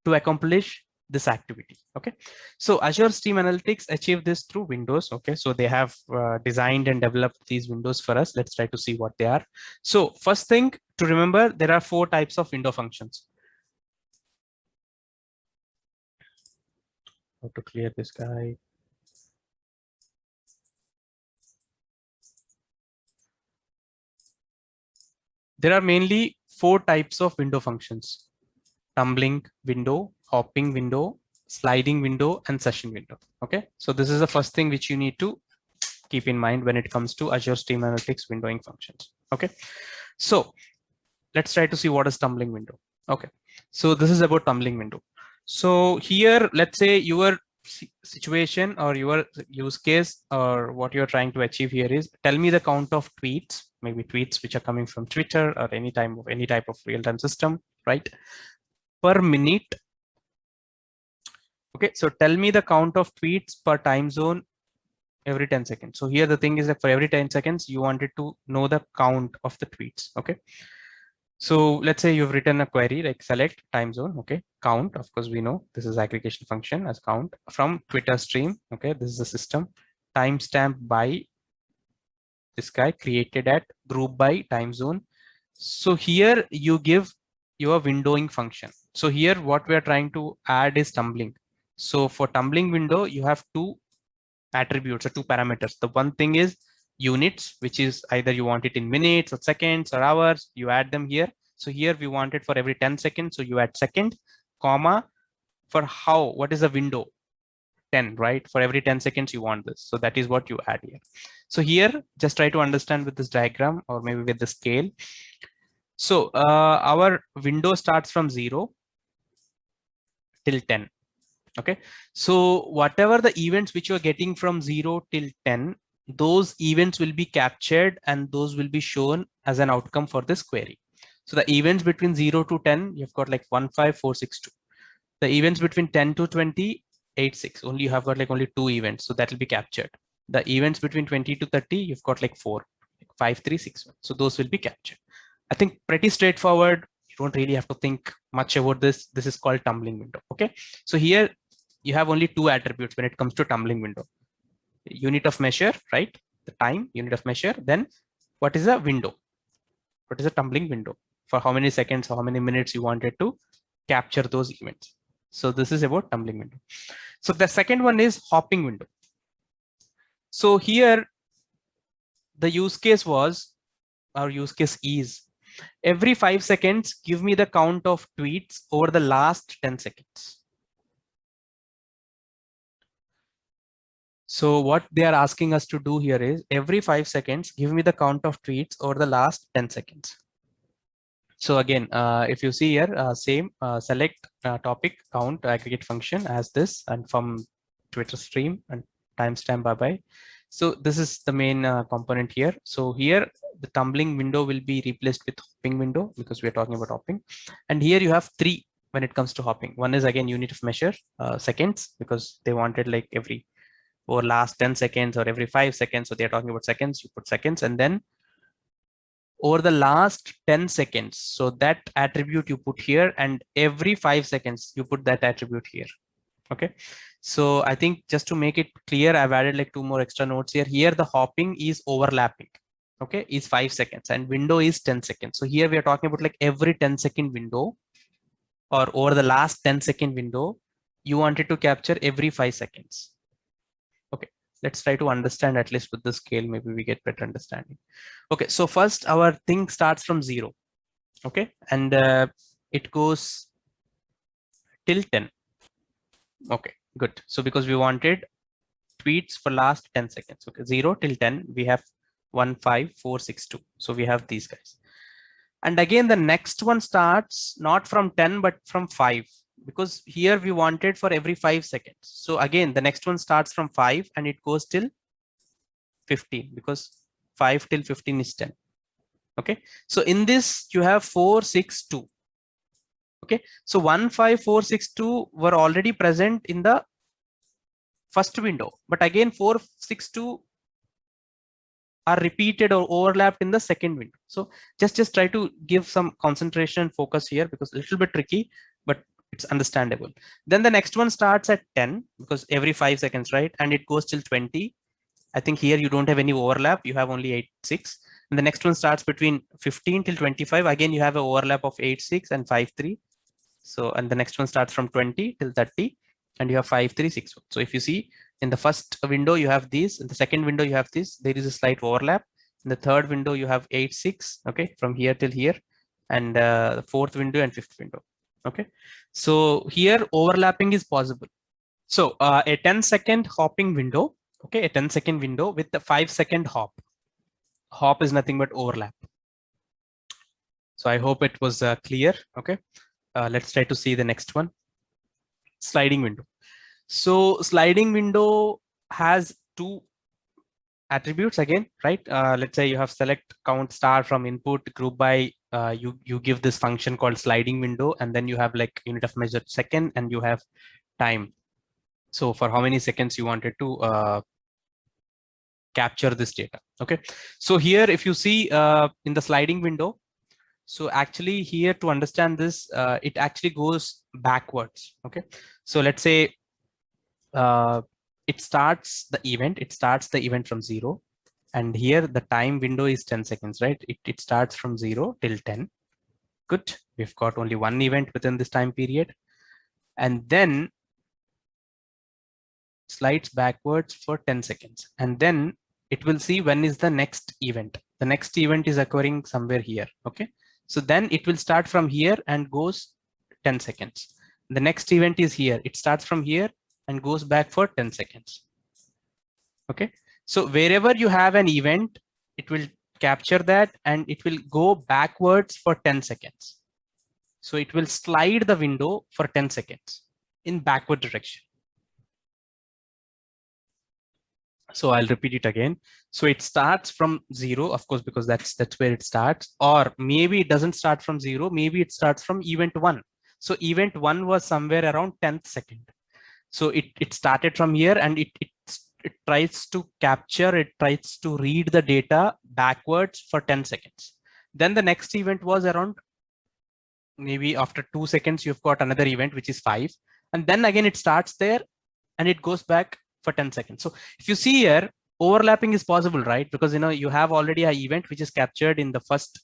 to accomplish this activity. Okay, so Azure Stream Analytics achieve this through windows. Okay, so they have designed and developed these windows for us. Let's try to see what they are. So first thing to remember, there are 4 types of window functions. How to clear this guy? There are mainly 4 types of window functions: tumbling window, hopping window, sliding window, and session window. Okay, so this is the first thing which you need to keep in mind when it comes to Azure Stream Analytics windowing functions. Okay, so let's try to see what is tumbling window. Okay, so this is about tumbling window. So here, let's say your situation or your use case or what you're trying to achieve here is, tell me the count of tweets, maybe tweets which are coming from Twitter or any type of real-time system, right, per minute. Okay, so tell me the count of tweets per time zone every 10 seconds. So here the thing is that for every 10 seconds, you wanted to know the count of the tweets. Okay, so let's say you've written a query like select time zone. Okay, count, of course we know this is aggregation function as count from Twitter stream. Okay, this is the system timestamp by this guy created at group by time zone. So here you give your windowing function. So here what we are trying to add is tumbling. So for tumbling window, you have 2 attributes or 2 parameters. The one thing is units, which is either you want it in minutes or seconds or hours, you add them here. So here we want it for every 10 seconds. So you add second, comma, for how, what is the window? 10, right? For every 10 seconds you want this. So that is what you add here. So here, just try to understand with this diagram or maybe with the scale. So our window starts from 0 till 10. Okay, so whatever the events which you're getting from 0 till 10, those events will be captured and those will be shown as an outcome for this query. So the events between 0 to 10, you've got like 15462. The events between 10 to 20, 86. Only you have got like only 2 events, so that will be captured. The events between 20 to 30, you've got like 4, like 5361. So those will be captured. I think pretty straightforward. You don't really have to think much about this. This is called tumbling window. Okay, so here you have only 2 attributes when it comes to tumbling window. Unit of measure, right? The time, unit of measure. Then what is a window? What is a tumbling window? For how many seconds or how many minutes you wanted to capture those events. So this is about tumbling window. So the second one is hopping window. So here the use case was, our use case is, every 5 seconds, give me the count of tweets over the last 10 seconds. So what they are asking us to do here is every 5 seconds, give me the count of tweets over the last 10 seconds. So again, if you see here, same select topic count aggregate function as this, and from Twitter stream and timestamp bye. So this is the main component here. So here the tumbling window will be replaced with hopping window because we are talking about hopping. And here you have 3 when it comes to hopping. One is again unit of measure, seconds, because they wanted like every or last 10 seconds or every 5 seconds. So they're talking about seconds, you put seconds, and then over the last 10 seconds. So that attribute you put here, and every 5 seconds you put that attribute here. Okay. So I think just to make it clear, I've added like 2 more extra notes here. Here the hopping is overlapping. Okay, is 5 seconds and window is 10 seconds. So here we are talking about like every 10-second window or over the last 10-second window, you wanted to capture every 5 seconds. Okay, let's try to understand at least with the scale, maybe we get better understanding. Okay, so first our thing starts from 0. Okay, and it goes till 10. Okay, good. So because we wanted tweets for last 10 seconds. Okay, 0 till 10, we have 15462. So we have these guys. And again, the next one starts not from 10, but from 5. Because here we wanted for every 5 seconds. So again, the next one starts from 5 and it goes till 15 because 5 till 15 is 10. Okay, so in this you have 462. Okay, so 15462 were already present in the first window, but again 462 are repeated or overlapped in the second window. So just try to give some concentration and focus here because a little bit tricky, but it's understandable. Then the next one starts at 10 because every 5 seconds, right? And it goes till 20. I think here you don't have any overlap. You have only 86. And the next one starts between 15 till 25. Again, you have an overlap of 86 and 53. So, and the next one starts from 20 till 30 and you have 5361. So if you see in the first window, you have these, in the second window, you have this, there is a slight overlap. In the third window, you have 86, okay, from here till here, and the fourth window and fifth window. Okay, so here overlapping is possible. So a 10-second hopping window, okay, a 10-second window with the 5-second hop. Hop is nothing but overlap. So I hope it was clear. Okay, let's try to see the next one. Sliding window. So sliding window has 2 attributes again, right? Let's say you have select count star from input group by, you give this function called sliding window, and then you have like unit of measure second and you have time. So for how many seconds you wanted to capture this data. Okay, so here if you see in the sliding window, so actually here to understand this, it actually goes backwards. Okay, so let's say it starts the event from 0, and here the time window is 10 seconds, right? It starts from 0 till 10. Good, we've got only one event within this time period, and then slides backwards for 10 seconds, and then it will see when is the next event. The next event is occurring somewhere here. Okay, So then it will start from here and goes 10 seconds. The next event is here. It starts from here and goes back for 10 seconds. Okay. So wherever you have an event, it will capture that and it will go backwards for 10 seconds. So it will slide the window for 10 seconds in backward direction. So I'll repeat it again. So it starts from 0, of course, because that's where it starts, or maybe it doesn't start from 0. Maybe it starts from event 1. So event 1 was somewhere around 10th second. So it started from here and it tries to capture, it tries to read the data backwards for 10 seconds. Then the next event was around, maybe after 2 seconds, you've got another event, which is 5. And then again, it starts there and it goes back for 10 seconds. So if you see here, overlapping is possible, right? Because you have already an event which is captured in the first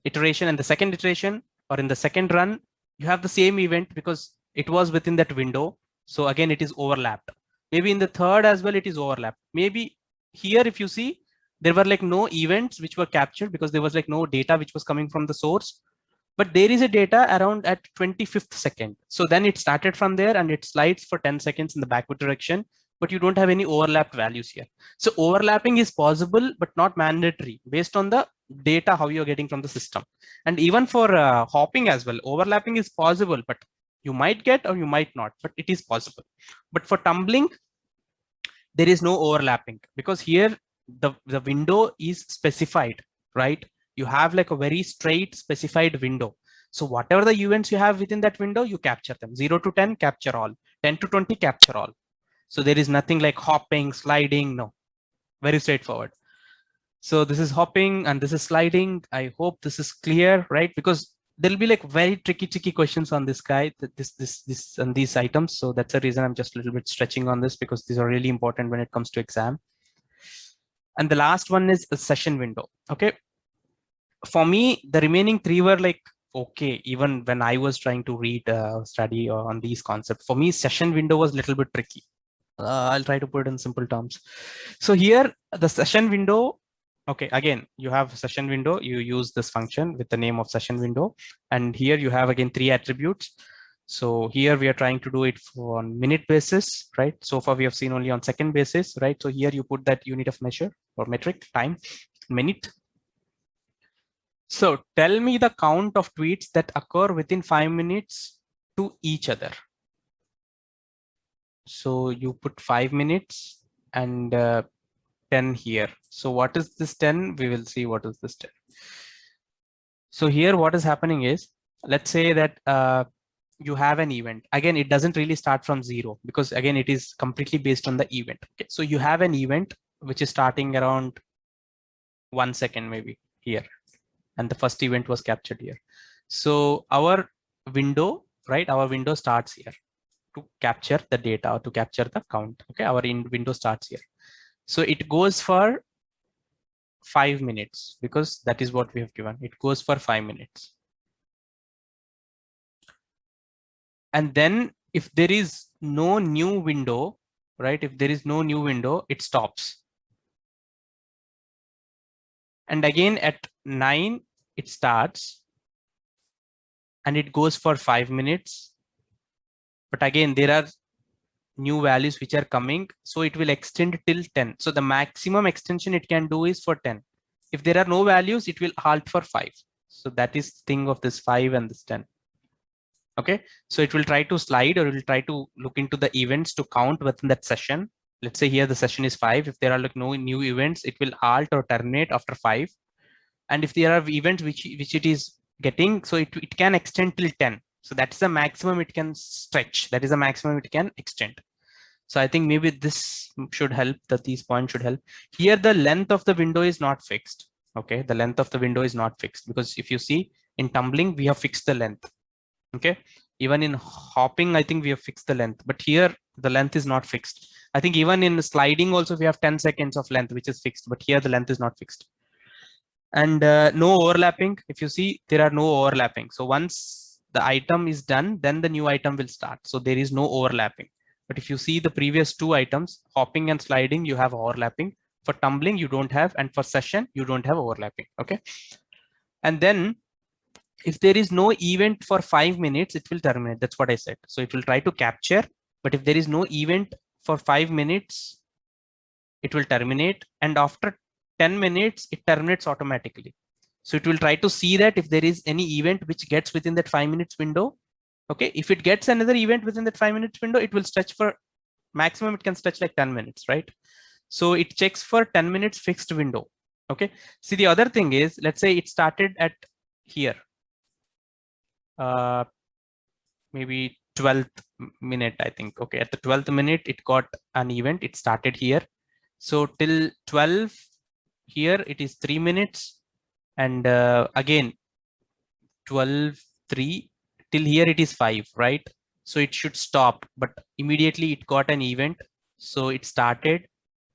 iteration and the second iteration, or in the second run, you have the same event because it was within that window. So again, it is overlapped. Maybe in the third as well, it is overlapped. Maybe here, if you see, there were like no events which were captured because there was like no data which was coming from the source. But there is a data around at 25th second. So then it started from there and it slides for 10 seconds in the backward direction, but you don't have any overlapped values here. So overlapping is possible, but not mandatory based on the data, how you're getting from the system. And even for hopping as well, overlapping is possible, but you might get or you might not, but it is possible. But for tumbling, there is no overlapping because here the window is specified, right? You have like a very straight specified window. So whatever the events you have within that window, you capture them. 0 to 10, capture all. 10 to 20, capture all. So there is nothing like hopping, sliding, no. Very straightforward. So this is hopping and this is sliding. I hope this is clear, right? Because there'll be like very tricky questions on this guy, this and these items. So that's the reason I'm just a little bit stretching on this, because these are really important when it comes to exam. And the last one is a session window. Okay. For me, the remaining 3 were like, okay, even when I was trying to read, study on these concepts, for me, session window was a little bit tricky. I'll try to put it in simple terms. So here, the session window, okay, again, you have session window, you use this function with the name of session window. And here you have again 3 attributes. So here we are trying to do it on minute basis, right? So far we have seen only on second basis, right? So here you put that unit of measure or metric, time, minute. So tell me the count of tweets that occur within 5 minutes to each other. So you put 5 minutes and 10 here. So what is this 10? We will see what is this 10. So here what is happening is, let's say that you have an event. Again, it doesn't really start from 0 because again, it is completely based on the event. Okay. So you have an event which is starting around 1 second maybe here. And the first event was captured here. So our window, right? Our window starts here to capture the data or to capture the count. Okay, our window starts here. So it goes for 5 minutes because that is what we have given. It goes for 5 minutes. And then if there is no new window, right? If there is no new window, it stops. And again at 9, it starts and it goes for 5 minutes. But again, there are new values which are coming. So it will extend till 10. So the maximum extension it can do is for 10. If there are no values, it will halt for 5. So that is thing of this 5 and this 10. Okay. So it will try to slide or it will try to look into the events to count within that session. Let's say here the session is 5. If there are like no new events, it will halt or terminate after 5. And if there are events which it is getting, so it can extend till 10. So that's the maximum it can stretch. That is the maximum it can extend. So I think maybe this should help, that these points should help. Here, the length of the window is not fixed. Okay, the length of the window is not fixed because if you see in tumbling, we have fixed the length. Okay, even in hopping, I think we have fixed the length, but here the length is not fixed. I think even in sliding also we have 10 seconds of length, which is fixed, but here the length is not fixed. And no overlapping. If you see, there are no overlapping. So once the item is done, then the new item will start. So there is no overlapping. But if you see the previous 2 items, hopping and sliding, you have overlapping. For tumbling, you don't have. And for session, you don't have overlapping. Okay. And then If there is no event for 5 minutes, it will terminate. That's what I said. So it will try to capture, but if there is no event for 5 minutes, it will terminate. And after 10 minutes, it terminates automatically. So it will try to see that if there is any event which gets within that 5 minutes window. Okay, if it gets another event within that 5 minutes window, it will stretch for maximum, it can stretch like 10 minutes, right? So it checks for 10 minutes fixed window. Okay, see, the other thing is, let's say it started at here, maybe 12th minute, I think. Okay, at the 12th minute, it got an event, it started here. So till 12 here, it is 3 minutes. And again, 12:03 till here, it is 5, right? So it should stop, but immediately it got an event. So it started,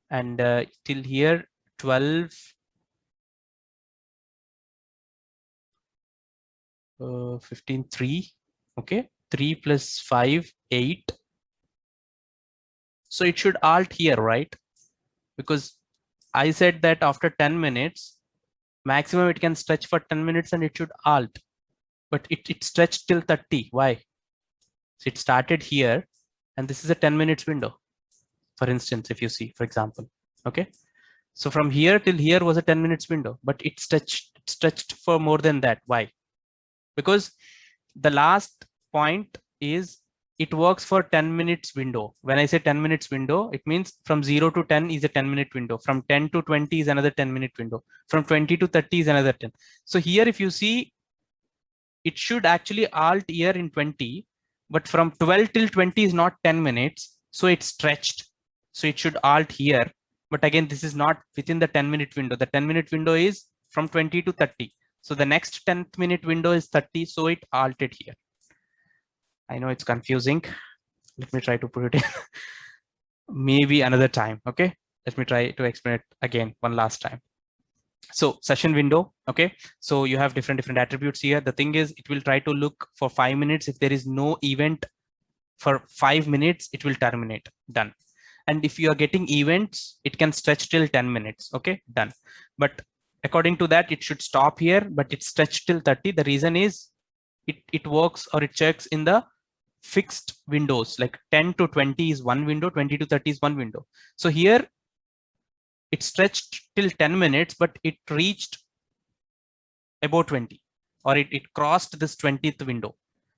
and till here, 12, 15, 3. Okay, 3 plus 5, 8. So it should alt here, right? Because I said that after 10 minutes, maximum it can stretch for 10 minutes and it should alt. But it stretched till 30. Why? So it started here, and this is a 10 minutes window. For instance, if you see, for example, okay. So from here till here was a 10 minutes window, but it stretched for more than that. Why? Because the last point is it works for 10 minutes window. When I say 10 minutes window, it means from 0 to 10 is a 10-minute window. From 10 to 20 is another 10-minute window. From 20 to 30 is another 10. So here, if you see, it should actually alt here in 20, but from 12 till 20 is not 10 minutes. So it's stretched. So it should alt here. But again, this is not within the 10-minute window. The 10-minute window is from 20 to 30. So the next 10th-minute window is 30. So it altered here. I know it's confusing. Let me try to put it in maybe another time. Okay, let me try to explain it again one last time. So session window. Okay, so you have different attributes here. The thing is, it will try to look for 5 minutes. If there is no event for 5 minutes, it will terminate. Done. And if you are getting events, it can stretch till 10 minutes. Okay, done. But according to that, it should stop here, but it's stretched till 30. The reason is it works, or it checks in the fixed windows, like 10 to 20 is one window, 20 to 30 is one window. So here it stretched till 10 minutes, but it reached about 20, or it crossed this 20th window.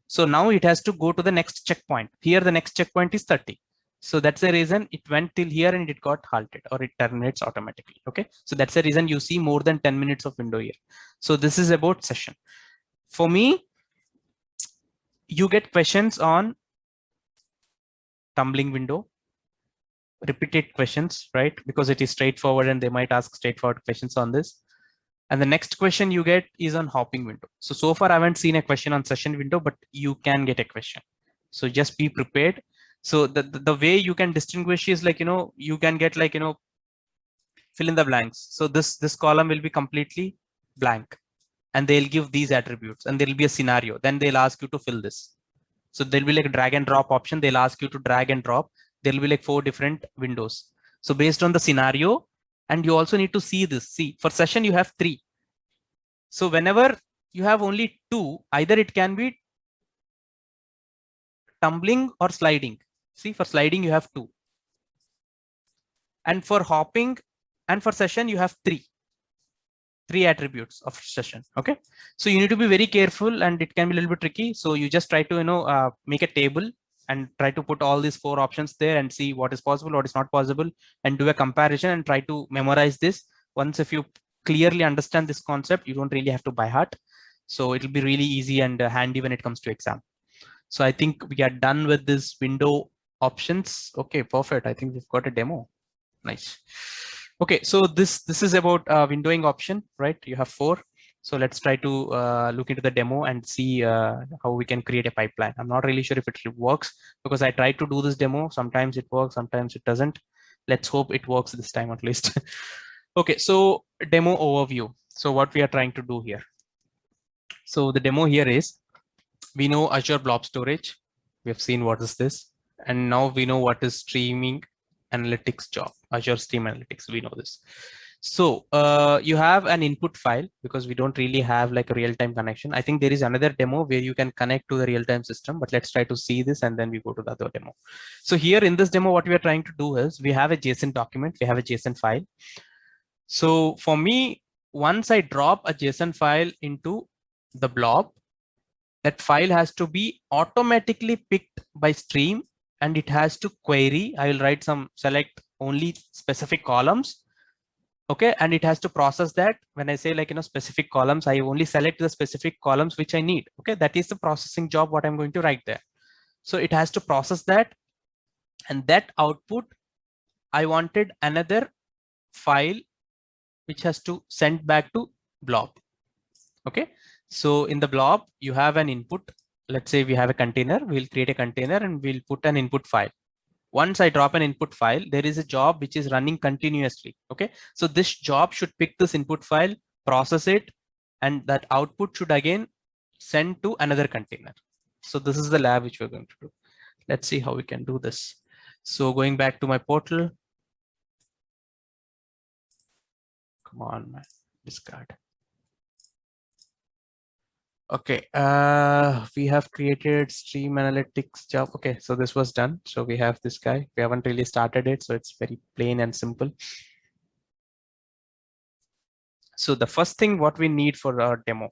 So now it has to go to the next checkpoint. Here the next checkpoint is 30. So that's the reason it went till here and it got halted, or it terminates automatically. Okay, so that's the reason you see more than 10 minutes of window here. So this is about session. For me, you get questions on tumbling window, repeated questions, right? Because it is straightforward and they might ask straightforward questions on this. And the next question you get is on hopping window. So far I haven't seen a question on session window, but you can get a question. So just be prepared. So the way you can distinguish is like, you can get like, fill in the blanks. So this column will be completely blank, and they'll give these attributes, and there'll be a scenario. Then they'll ask you to fill this. So there'll be like a drag and drop option. They'll ask you to drag and drop. There'll be like 4 different windows. So based on the scenario, and you also need to see this. See, for session, you have 3. So whenever you have only 2, either it can be tumbling or sliding. See, for sliding, you have 2. And for hopping and for session, you have 3 attributes of session. Okay, so you need to be very careful, and it can be a little bit tricky. So you just try to make a table and try to put all these 4 options there and see what is possible, what is not possible, and do a comparison and try to memorize this. Once if you clearly understand this concept, you don't really have to by heart. So it'll be really easy and handy when it comes to exam. So I think we are done with this window options. Okay, perfect. I think we've got a demo. Nice. Okay, so this is about windowing option, right? You have 4. So let's try to look into the demo and see how we can create a pipeline. I'm not really sure if it works, because I tried to do this demo. Sometimes it works, sometimes it doesn't. Let's hope it works this time at least. Okay, so demo overview. So what we are trying to do here. So the demo here is, we know Azure Blob Storage. We have seen what is this. And now we know what is streaming analytics job, Azure Stream Analytics. We know this. So you have an input file because we don't really have like a real-time connection. I think there is another demo where you can connect to the real-time system, but let's try to see this and then we go to the other demo. So here in this demo, what we are trying to do is we have a JSON document, we have a JSON file. So for me, once I drop a JSON file into the blob, that file has to be automatically picked by stream and it has to query. I will write some select only specific columns. Okay, and it has to process that. When I say like, specific columns, I only select the specific columns which I need. Okay, that is the processing job, what I'm going to write there. So it has to process that, and that output, I wanted another file which has to send back to blob. Okay, so in the blob, you have an input. Let's say we have a container, we'll create a container and we'll put an input file. Once I drop an input file, there is a job which is running continuously. Okay, so this job should pick this input file, process it, and that output should again send to another container. So this is the lab which we're going to do. Let's see how we can do this. So going back to my portal. Come on, man, discard. Okay, we have created stream analytics job. Okay, so this was done. So we have this guy. We haven't really started it, so it's very plain and simple. So the first thing what we need for our demo.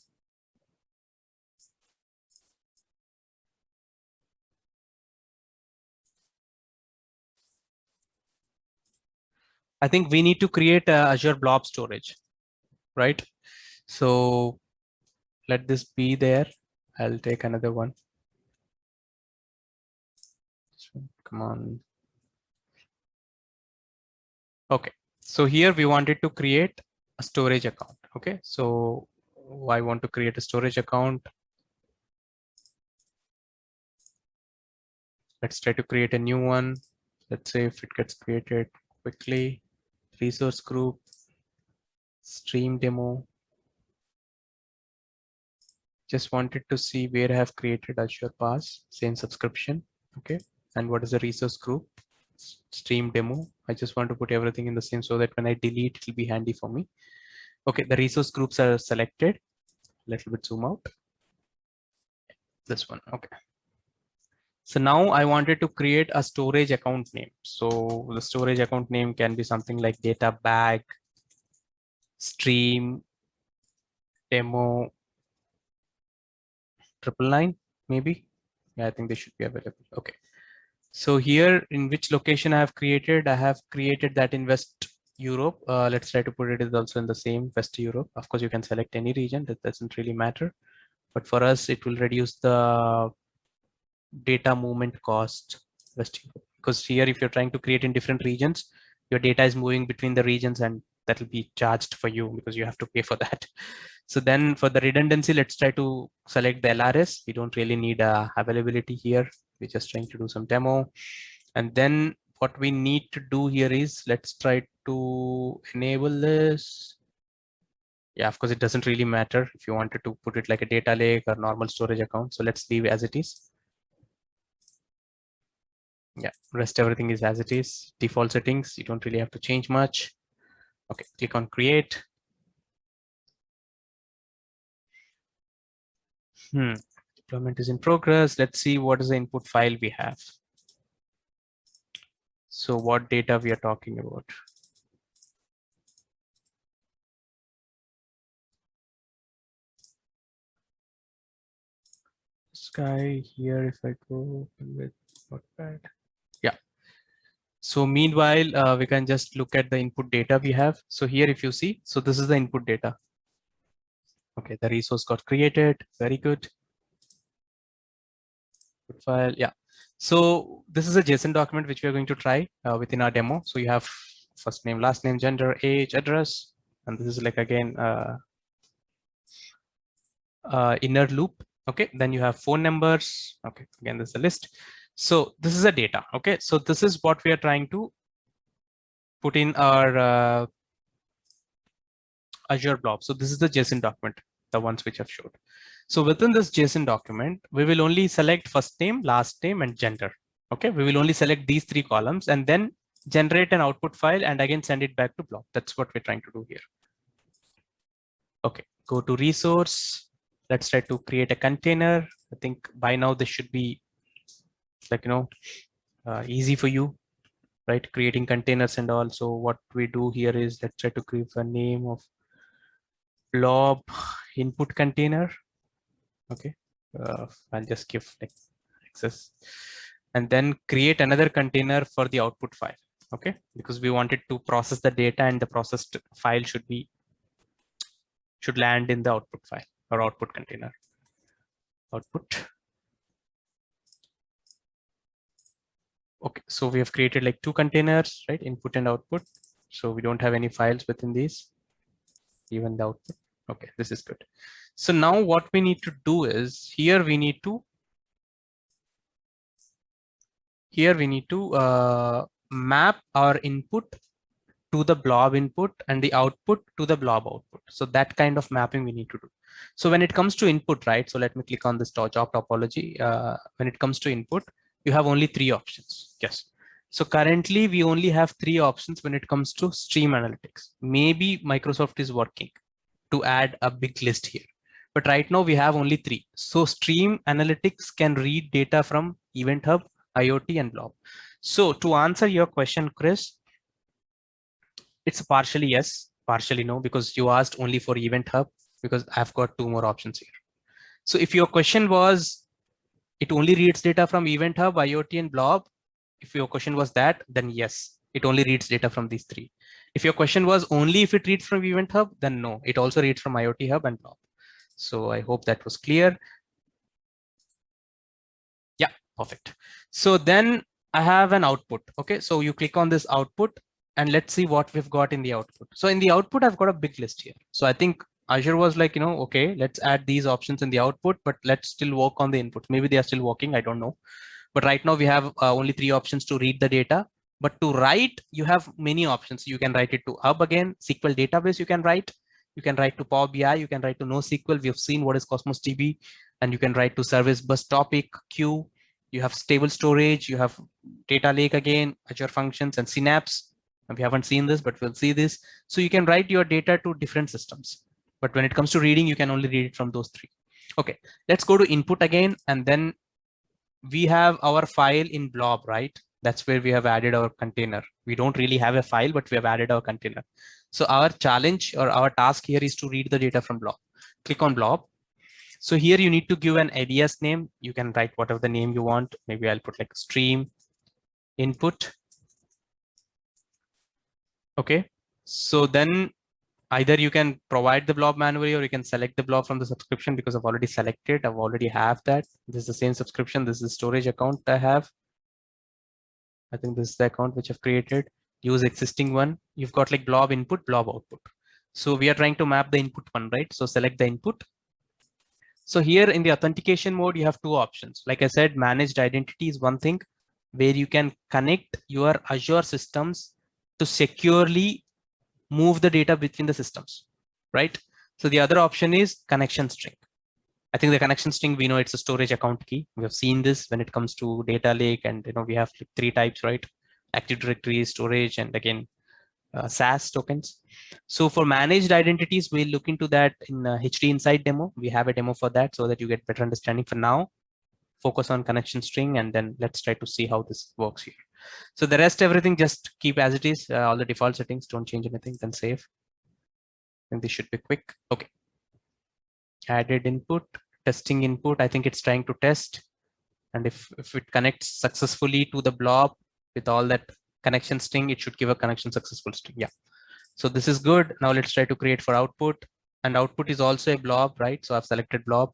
I think we need to create a Azure blob storage, right? So let this be there. I'll take another one. Come on. Okay, so here we wanted to create a storage account. Okay, so I want to create a storage account. Let's try to create a new one. Let's say if it gets created quickly. Resource group, stream demo. Just wanted to see where I have created Azure Pass, same subscription. Okay, and what is the resource group? Stream demo. I just want to put everything in the same so that when I delete, it will be handy for me. Okay, the resource groups are selected. Little bit zoom out. This one. Okay. So now I wanted to create a storage account name. So the storage account name can be something like data bag, stream, demo, 999, maybe. Yeah, I think they should be available. Okay. So here in which location I have created that in West Europe. Let's try to put it is also in the same West Europe. Of course, you can select any region, that doesn't really matter. But for us, it will reduce the data movement cost West Europe. Because here, if you're trying to create in different regions, your data is moving between the regions and that will be charged for you because you have to pay for that. So then for the redundancy, let's try to select the LRS. We don't really need availability here. We're just trying to do some demo. And then what we need to do here is let's try to enable this. Yeah, of course, it doesn't really matter if you wanted to put it like a data lake or normal storage account. So let's leave it as it is. Yeah, rest everything is as it is. Default settings, you don't really have to change much. Okay, click on create. Deployment is in progress. Let's see what is the input file we have. So what data we are talking about. This guy here, if I go with Notepad. Yeah. So meanwhile, we can just look at the input data we have. So here, if you see, so this is the input data. Okay, the resource got created. Very good. Good file. Yeah. So this is a JSON document which we are going to try within our demo. So you have first name, last name, gender, age, address, and this is like again inner loop. Okay, then you have phone numbers. Okay, again, this is a list. So this is a data. Okay, so this is what we are trying to put in our Azure blob. So this is the JSON document, the ones which I've showed. So within this JSON document, we will only select first name, last name, and gender. Okay, we will only select these three columns, and then generate an output file, and again send it back to blob. That's what we're trying to do here. Okay, go to resource. Let's try to create a container. I think by now this should be like, easy for you, right? Creating containers and all. So what we do here is let's try to give a name of blob input container. Okay, I'll just give like access, and then create another container for the output file. Okay, because we wanted to process the data, and the processed file should land in the output file or output container. Output. Okay, so we have created like two containers, right? Input and output. So we don't have any files within these, even the output. Okay, this is good. So now what we need to do is here we need to map our input to the blob input and the output to the blob output. So that kind of mapping we need to do. So when it comes to input, right? So let me click on this job topology. When it comes to input, you have only three options. Yes. So currently we only have three options when it comes to stream analytics. Maybe Microsoft is working to add a big list here, but right now we have only three. So stream analytics can read data from Event Hub, IoT, and blob. So to answer your question, Chris, it's partially yes, partially no, because you asked only for Event Hub, because I've got two more options here. So if your question was, it only reads data from Event Hub, IoT, and blob, if your question was that, then yes, it only reads data from these three. If your question was only if it reads from Event Hub, then no, it also reads from IoT Hub and blob. So I hope that was clear. Yeah, perfect. So then I have an output. Okay, so you click on this output, and let's see what we've got in the output. So in the output, I've got a big list here. So I think Azure was like, okay, let's add these options in the output, but let's still work on the input. Maybe they are still working, I don't know. But right now we have only three options to read the data. But to write, you have many options. You can write it to Hub again, SQL database you can write. You can write to Power BI, you can write to NoSQL. We have seen what is Cosmos DB, and you can write to service bus topic queue. You have stable storage, you have data lake again, Azure functions, and Synapse. We haven't seen this, but we'll see this. So you can write your data to different systems. But when it comes to reading, you can only read it from those three. Okay, let's go to input again, and then we have our file in blob, right? That's where we have added our container. We don't really have a file, but we have added our container. So our challenge or our task here is to read the data from blob. Click on blob. So here you need to give an alias name. You can write whatever the name you want. Maybe I'll put like stream input. Okay. So then either you can provide the blob manually, or you can select the blob from the subscription, because I've already selected. I've already have that. This is the same subscription. This is the storage account I have. I think this is the account which I've created. Use existing one. You've got like blob input, blob output. So we are trying to map the input one, right? So select the input. So here in the authentication mode, you have two options. Like I said, managed identity is one thing where you can connect your Azure systems to securely move the data between the systems, right? So the other option is connection string. I think the connection string, we know it's a storage account key. We have seen this when it comes to data lake, and we have like three types, right? Active Directory, storage, and again, SaaS tokens. So for managed identities, we'll look into that in HD Insight demo. We have a demo for that so that you get better understanding. For now, focus on connection string, and then let's try to see how this works here. So the rest, everything just keep as it is. All the default settings, don't change anything, then save. And this should be quick. Okay. Added input, testing input. I think it's trying to test. And if it connects successfully to the blob with all that connection string, it should give a connection successful string. Yeah. So this is good. Now let's try to create for output, and output is also a blob, right? So I've selected blob.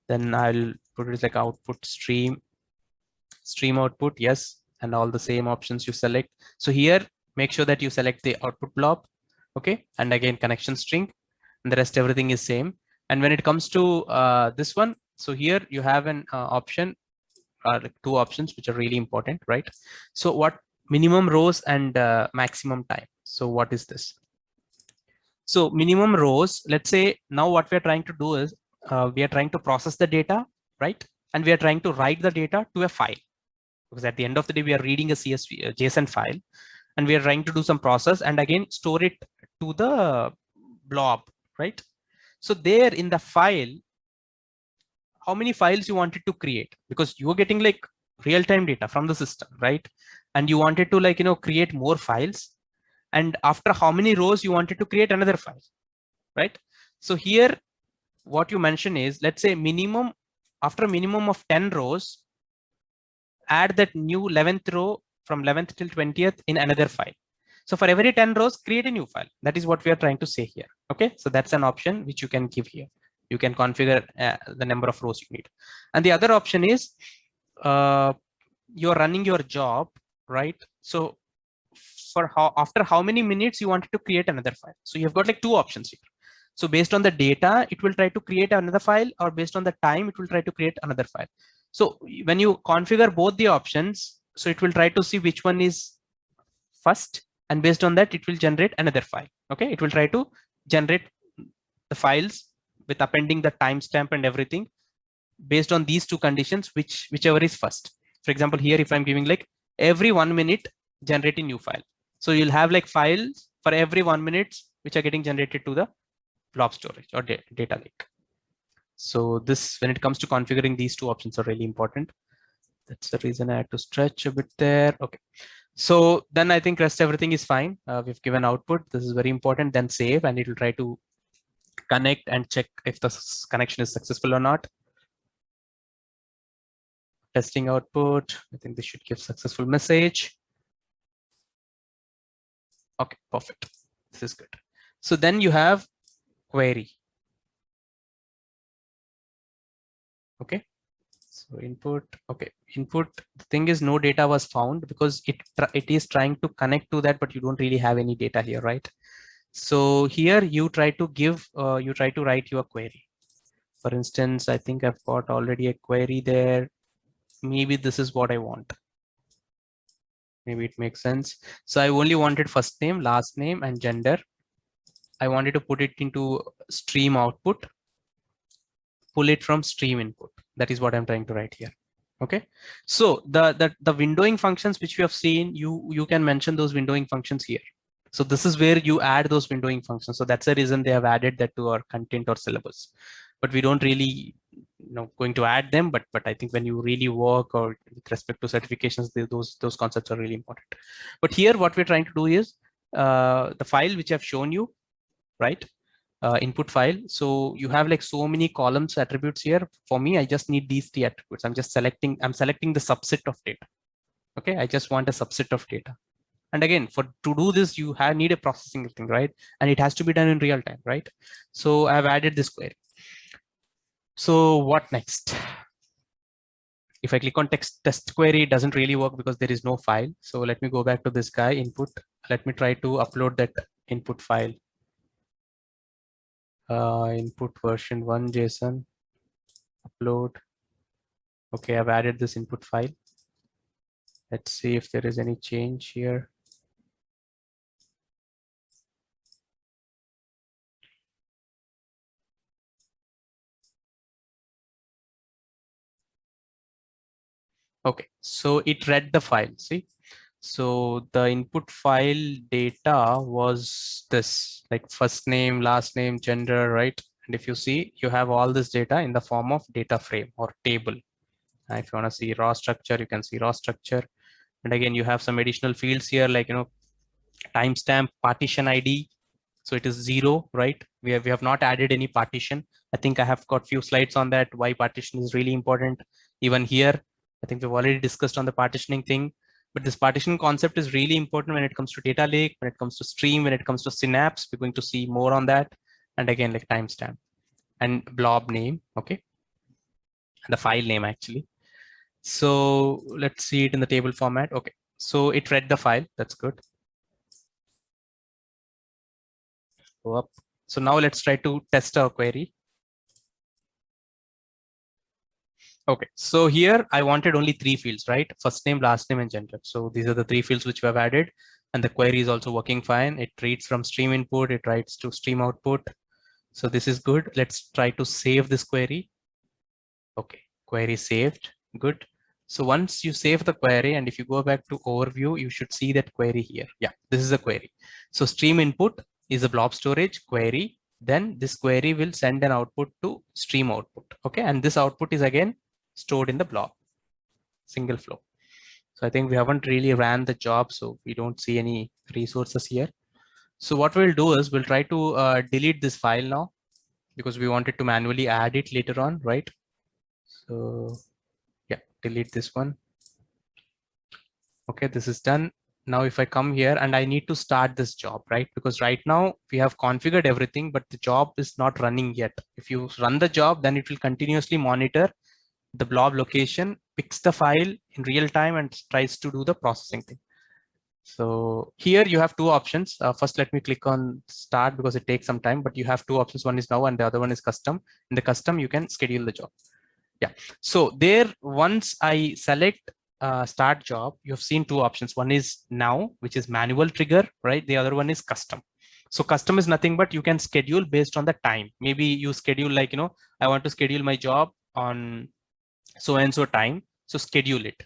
Then I'll put it like output stream output. Yes. And all the same options you select. So here, make sure that you select the output blob. Okay. And again, connection string, and the rest, everything is same. And when it comes to this one, so here you have an option, like two options, which are really important, right? So what minimum rows and maximum time. So what is this? So minimum rows, let's say now what we're trying to do is we are trying to process the data, right? And we are trying to write the data to a file, because at the end of the day, we are reading a CSV, a JSON file, and we are trying to do some process and again store it to the blob, right? So there in the file, how many files you wanted to create, because you're getting like real-time data from the system, right? And you wanted to like, create more files. And after how many rows you wanted to create another file, right? So here, what you mention is, let's say minimum, after a minimum of 10 rows, add that new 11th row from 11th till 20th in another file. So for every 10 rows, create a new file. That is what we are trying to say here. Okay, so that's an option which you can give here. You can configure the number of rows you need. And the other option is you're running your job, right? So for after how many minutes you wanted to create another file. So you've got like two options here. So based on the data, it will try to create another file, or based on the time, it will try to create another file. So when you configure both the options, so it will try to see which one is first, and based on that, it will generate another file. Okay, it will try to generate the files with appending the timestamp and everything based on these two conditions, whichever is first. For example, here, if I'm giving like every 1 minute, generate a new file. So you'll have like files for every 1 minute, which are getting generated to the blob storage or data lake. So this, when it comes to configuring, these two options are really important. That's the reason I had to stretch a bit there. Okay. So then I think rest everything is fine. We've given output. This is very important. Then save, and it will try to connect and check if the connection is successful or not. Testing output. I think this should give successful message. Okay, perfect. This is good. So then you have query. Okay. So input. Okay, input. The thing is, no data was found because it is trying to connect to that, but you don't really have any data here, right? So here you try to give, you try to write your query. For instance, I think I've got already a query there. Maybe this is what I want. Maybe it makes sense. So I only wanted first name, last name, and gender. I wanted to put it into stream output, pull it from stream input. That is what I'm trying to write here. Okay. So the windowing functions which we have seen, you can mention those windowing functions here. So this is where you add those windowing functions. So that's the reason they have added that to our content or syllabus. But we don't really going to add them, but I think when you really work or with respect to certifications, those concepts are really important. But here what we're trying to do is the file which I've shown you, right? Input file. So you have like so many columns attributes here. For me, I just need these three attributes. I'm selecting the subset of data. Okay, I just want a subset of data. And again, to do this, you need a processing thing, right? And it has to be done in real time, right? So I've added this query. So what next? If I click on test query, it doesn't really work because there is no file. So let me go back to this guy input. Let me try to upload that input file. Input version 1 JSON, upload. Okay, I've added this input file. Let's see if there is any change here. Okay, so it read the file, see? So the input file data was this, like first name, last name, gender, right? And if you see, you have all this data in the form of data frame or table. If you want to see raw structure, you can see raw structure. And again, you have some additional fields here, like, timestamp, partition ID. So it is 0, right? We have not added any partition. I think I have got few slides on that, why partition is really important. Even here, I think we've already discussed on the partitioning thing, but this partition concept is really important when it comes to data lake, when it comes to stream, when it comes to synapse. We're going to see more on that. And again, like timestamp and blob name, okay? And the file name actually. So let's see it in the table format. Okay, so it read the file. That's good. Go up. So now let's try to test our query. Okay, so here I wanted only 3 fields, right? First name, last name, and gender. So these are the 3 fields which we have added, and the query is also working fine. It reads from stream input, it writes to stream output. So this is good. Let's try to save this query. Okay, query saved. Good. So once you save the query, and if you go back to overview, you should see that query here. Yeah, this is a query. So stream input is a blob storage query. Then this query will send an output to stream output. Okay, and this output is again stored in the blob, single flow. So I think we haven't really ran the job, so we don't see any resources here. So what we'll do is we'll try to delete this file now, because we wanted to manually add it later on, right? So yeah, delete this one. Okay, this is done. Now if I come here and I need to start this job, right? Because right now we have configured everything, but the job is not running yet. If you run the job, then it will continuously monitor the blob location, picks the file in real time and tries to do the processing thing. So here you have two options. First, let me click on start because it takes some time, but you have two options. One is now and the other one is custom. In the custom, you can schedule the job. Yeah. So there, once I select start job, you have seen two options. One is now, which is manual trigger, right? The other one is custom. So custom is nothing but you can schedule based on the time. Maybe you schedule like, I want to schedule my job on so and so time. So schedule it.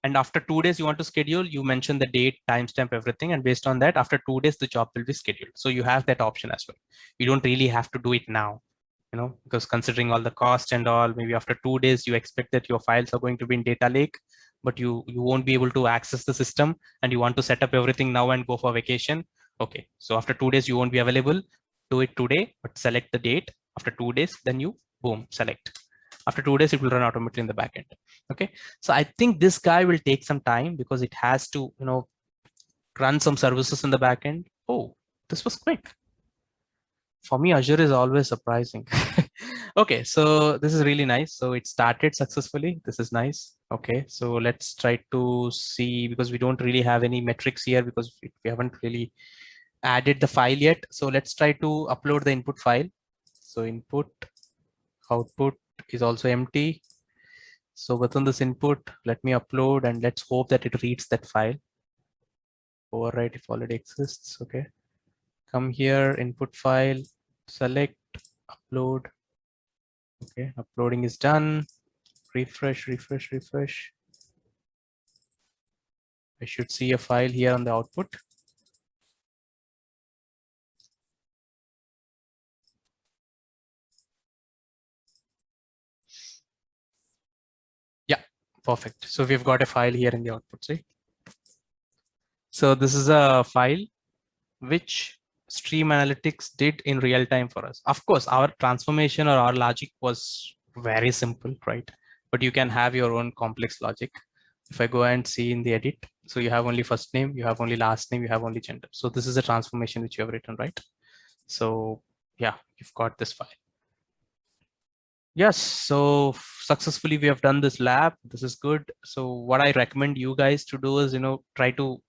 And after 2 days, you want to schedule, you mention the date, timestamp, everything. And based on that, after 2 days, the job will be scheduled. So you have that option as well. You don't really have to do it now, because considering all the cost and all, maybe after 2 days, you expect that your files are going to be in data lake, but you won't be able to access the system and you want to set up everything now and go for vacation. Okay, so after 2 days, you won't be available. Do it today, but select the date. After 2 days, then you boom, select. After 2 days, it will run automatically in the backend. Okay, so I think this guy will take some time because it has to, run some services in the backend. Oh, this was quick. For me, Azure is always surprising. Okay, so this is really nice. So it started successfully. This is nice. Okay, so let's try to see, because we don't really have any metrics here because we haven't really added the file yet. So let's try to upload the input file. So input, output is also empty. So within this input, let me upload and let's hope that it reads that file. Overwrite if already exists. Okay, come here, input file, select, upload. Okay, uploading is done. Refresh, refresh, refresh. I should see a file here on the output. Yeah, perfect. So we've got a file here in the output. See? So this is a file which Stream Analytics did in real time for us. Of course, our transformation or our logic was very simple, right? But you can have your own complex logic. If I go and see in the edit, so you have only first name, you have only last name, you have only gender. So this is a transformation which you have written, right? So yeah, you've got this file. Yes, so successfully we have done this lab. This is good. So what I recommend you guys to do is, try to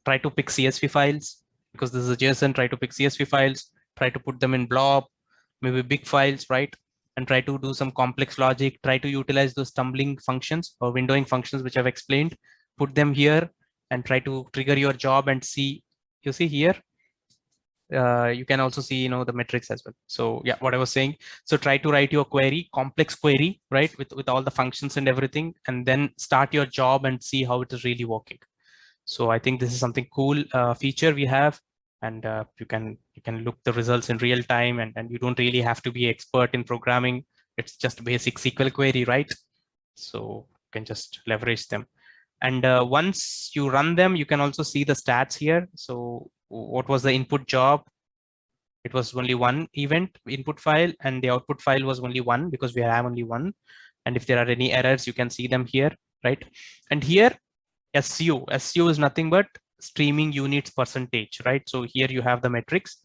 pick CSV files, because this is a JSON. Try to pick CSV files, try to put them in blob, maybe big files, right? And try to do some complex logic, try to utilize those tumbling functions or windowing functions, which I've explained, put them here and try to trigger your job and see, you see here, you can also see, the metrics as well. So yeah, what I was saying, so try to write your query, complex query, right? With all the functions and everything, and then start your job and see how it is really working. So I think this is something cool feature we have, and you can look the results in real time, and you don't really have to be expert in programming. It's just basic SQL query, right? So you can just leverage them. And once you run them, you can also see the stats here. So what was the input job? It was only one event input file, and the output file was only one because we have only one. And if there are any errors, you can see them here, right? And here, SU is nothing but streaming units percentage, right? So here you have the metrics.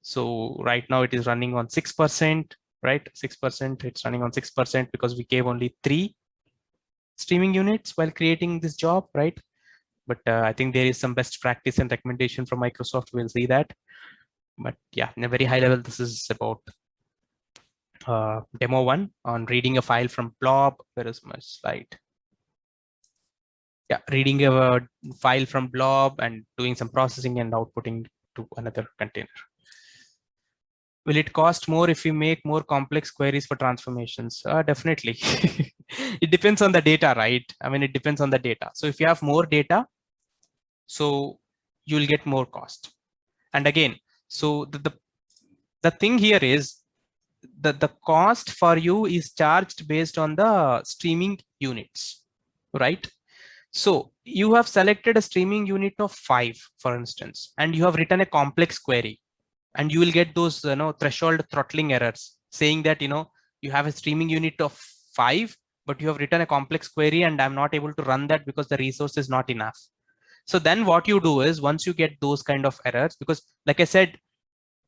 So right now it is running on 6%, right? 6%, it's running on 6% because we gave only 3 streaming units while creating this job, right? But I think there is some best practice and recommendation from Microsoft. We'll see that. But yeah, in a very high level, this is about demo 1 on reading a file from blob. Where is my slide? Yeah, reading a file from blob and doing some processing and outputting to another container. Will it cost more if we make more complex queries for transformations? Definitely. It depends on the data, right? I mean, it depends on the data. So if you have more data, so you'll get more cost. And again, so the thing here is the cost for you is charged based on the streaming units, right? So you have selected a streaming unit of 5, for instance, and you have written a complex query, and you will get those threshold throttling errors saying that you have a streaming unit of 5, but you have written a complex query and I'm not able to run that because the resource is not enough. So then what you do is, once you get those kind of errors, because like I said,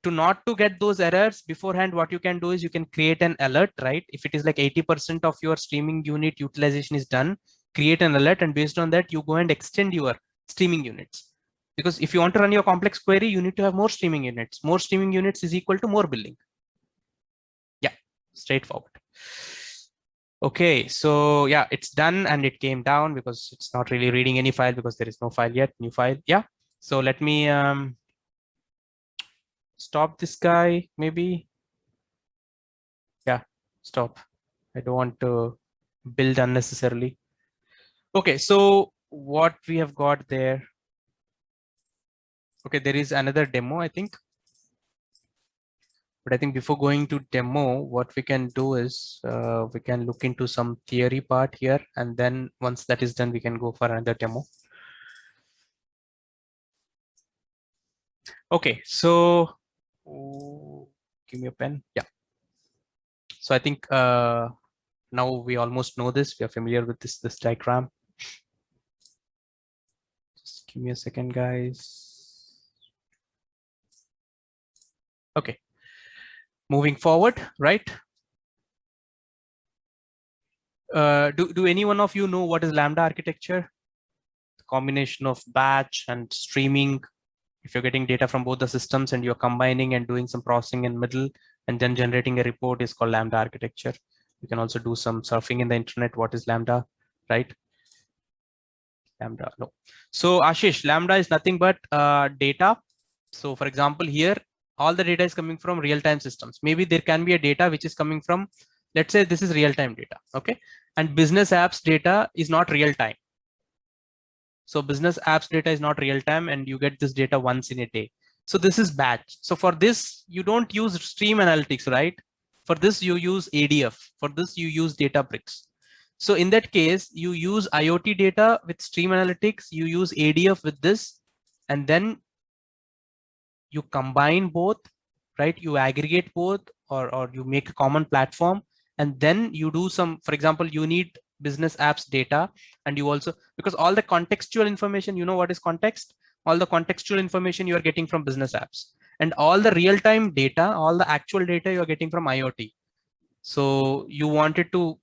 to not to get those errors beforehand, what you can do is you can create an alert, right? If it is like 80% of your streaming unit utilization is done, create an alert, and based on that you go and extend your streaming units. Because if you want to run your complex query, you need to have more streaming units. More streaming units is equal to more billing. Yeah, straightforward. Okay, so yeah, it's done and it came down because it's not really reading any file because there is no file yet. New file. Yeah. So let me stop this guy maybe. Yeah, stop. I don't want to build unnecessarily. Okay, so what we have got there. Okay, there is another demo, I think. But I think before going to demo, what we can do is we can look into some theory part here. And then once that is done, we can go for another demo. Okay, so give me a pen. Yeah. So I think now we almost know this. We are familiar with this diagram. Just give me a second, guys. Okay. Moving forward, right? Do any one of you know what is Lambda architecture? The combination of batch and streaming. If you're getting data from both the systems and you're combining and doing some processing in middle and then generating a report is called Lambda architecture. You can also do some surfing in the internet. What is Lambda, right? Lambda, no. So Ashish, Lambda is nothing but data. So for example, here, all the data is coming from real-time systems. Maybe there can be a data which is coming from, let's say this is real-time data, okay? And business apps data is not real-time. So business apps data is not real-time and you get this data once in a day. So this is batch. So for this, you don't use stream analytics, right? For this, you use ADF. For this, you use Databricks. So in that case, you use IoT data with stream analytics, you use ADF with this, and then you combine both, right? You aggregate both, or you make a common platform, and then you do some, for example, you need business apps data, and you also, because all the contextual information, you know what is context? All the contextual information you are getting from business apps, and all the real-time data, all the actual data you are getting from IoT. So you wanted to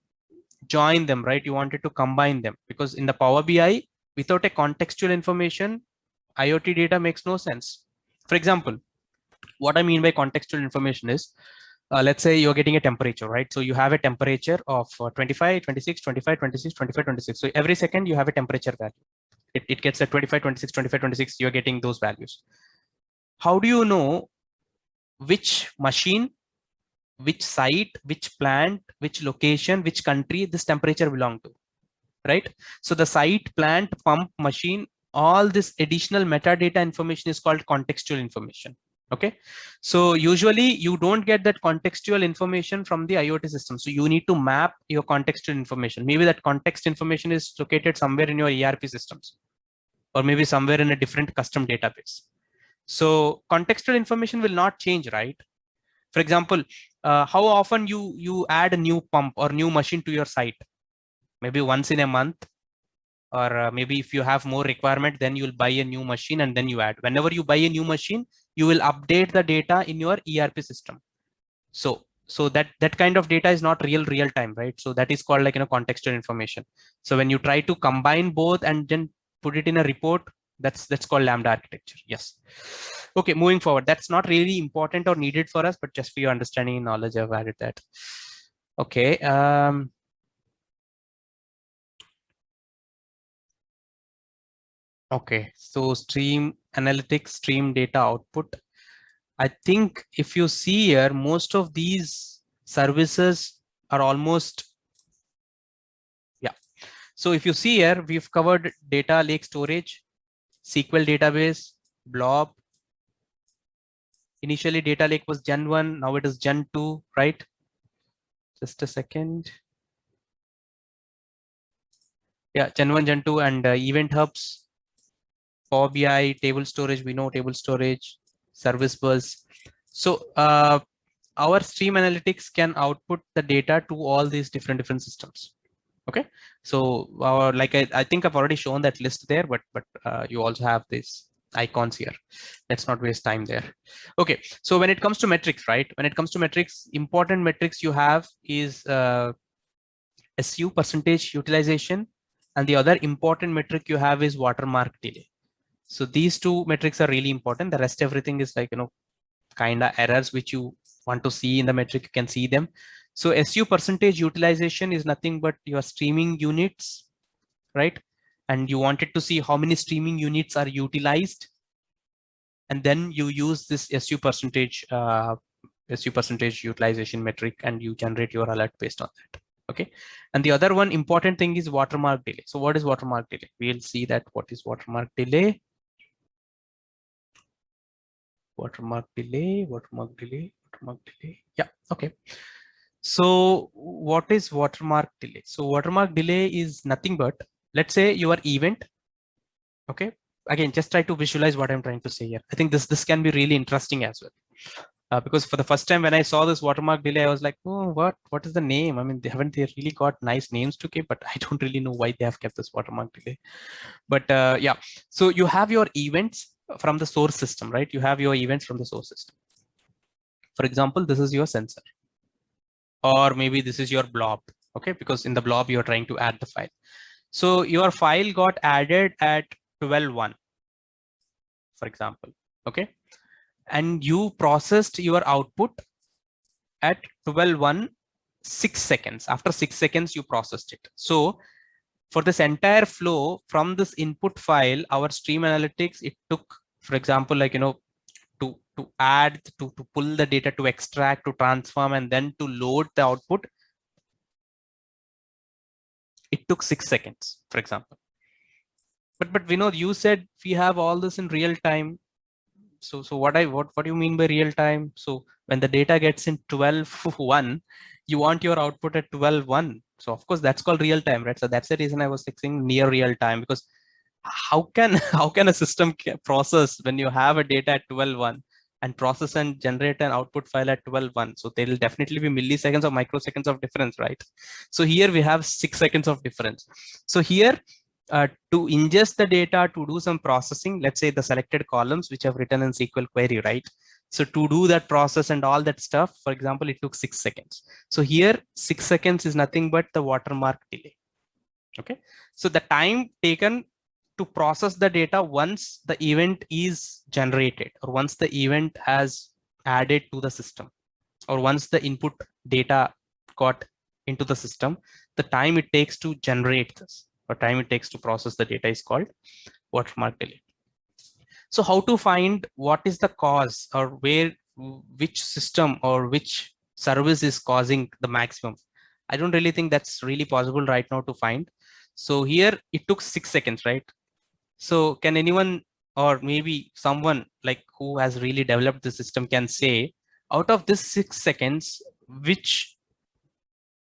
join them, right? You wanted to combine them, because in the Power BI, without a contextual information, IoT data makes no sense. For example, what I mean by contextual information is, let's say you're getting a temperature, right? So you have a temperature of 25, 26, 25, 26, 25, 26. So every second you have a temperature value. It gets at 25, 26, 25, 26, you're getting those values. How do you know which machine, which site, which plant, which location, which country this temperature belong to, right? So the site, plant, pump, machine, all this additional metadata information is called contextual information. Okay, so usually you don't get that contextual information from the IoT system. So you need to map your contextual information. Maybe that context information is located somewhere in your ERP systems, or maybe somewhere in a different custom database. So contextual information will not change, right? For example, how often you add a new pump or new machine to your site? Maybe once in a month, or maybe if you have more requirement, then you'll buy a new machine and then you add. Whenever you buy a new machine, you will update the data in your ERP system. So that kind of data is not real time, right? So that is called like contextual information. So when you try to combine both and then put it in a report, that's called Lambda architecture. Yes. Okay, moving forward. That's not really important or needed for us, but just for your understanding and knowledge, I've added that. Okay. Okay, so stream analytics, stream data output. I think if you see here, most of these services are almost, yeah. So if you see here, we've covered data lake storage, SQL database, blob. Initially data lake was Gen 1, now it is Gen 2, right? Just a second. Yeah, Gen 1, Gen 2, and event hubs, Power BI, table storage, we know table storage, service bus. So our stream analytics can output the data to all these different systems. Okay, so like I think I've already shown that list there, but you also have these icons here. Let's not waste time there. Okay, so when it comes to metrics, right? When it comes to metrics, important metrics you have is SU percentage utilization, and the other important metric you have is watermark delay. So these two metrics are really important. The rest everything is like, kind of errors which you want to see in the metric, you can see them. So SU percentage utilization is nothing but your streaming units, right? And you wanted to see how many streaming units are utilized. And then you use this SU percentage utilization metric and you generate your alert based on that. Okay. And the other one important thing is watermark delay. So what is watermark delay? We'll see that what is watermark delay. Watermark delay. Yeah, okay. So what is watermark delay? So watermark delay is nothing but, let's say your event, okay. Again, just try to visualize what I'm trying to say here. I think this can be really interesting as well. Because for the first time when I saw this watermark delay, I was like, oh, what is the name? I mean, they really got nice names to keep, but I don't really know why they have kept this watermark delay. But yeah, so you have your events from the source system, right? You have your events from the source system. For example, this is your sensor, or maybe this is your blob, okay? Because in the blob, you're trying to add the file. So your file got added at 12:1, for example, okay? And you processed your output at 12:1, 6 seconds. After 6 seconds, you processed it. So for this entire flow from this input file, our stream analytics, it took, for example, like, to add, to pull the data, to extract, to transform, and then to load the output. It took 6 seconds, for example. But Vinod, you said we have all this in real time. So what do you mean by real time? So when the data gets in 12:1, you want your output at 12:1. So of course that's called real time, right? So that's the reason I was saying near real time, because how can how can a system process when you have a data at 12:1 and process and generate an output file at 12:1? So there will definitely be milliseconds or microseconds of difference, right? So here we have 6 seconds of difference. So here, to ingest the data, to do some processing, let's say the selected columns which I've written in SQL query, right? So to do that process and all that stuff, for example, it took 6 seconds. So here 6 seconds is nothing but the watermark delay. Okay, so the time taken to process the data once the event is generated, or once the event has added to the system, or once the input data got into the system, the time it takes to generate this, or time it takes to process the data, is called watermark delay. So how to find what is the cause, or which system or which service is causing the maximum? I don't really think that's really possible right now to find. So here it took 6 seconds, right? So can anyone, or maybe someone like who has really developed the system, can say out of this 6 seconds, which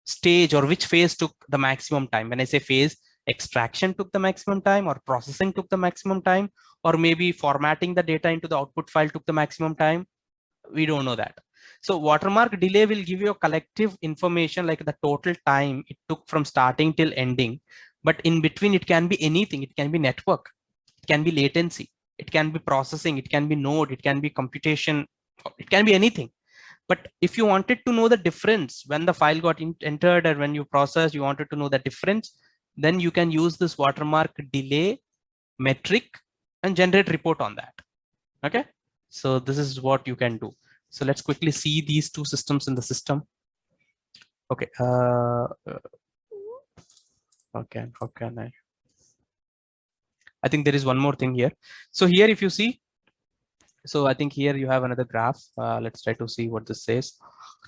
stage or which phase took the maximum time? When I say phase, extraction took the maximum time, or processing took the maximum time, or maybe formatting the data into the output file took the maximum time. We don't know that. So watermark delay will give you a collective information, like the total time it took from starting till ending. But in between, it can be anything. It can be network, it can be latency, it can be processing, it can be node, it can be computation, it can be anything. But if you wanted to know the difference when the file got entered and when you process, you wanted to know the difference, then you can use this watermark delay metric and generate report on that. Okay, so this is what you can do. So let's quickly see these two systems in the system. Okay, okay, how can I think there is one more thing here. So here, if you see, So I think here you have another graph. Let's try to see what this says.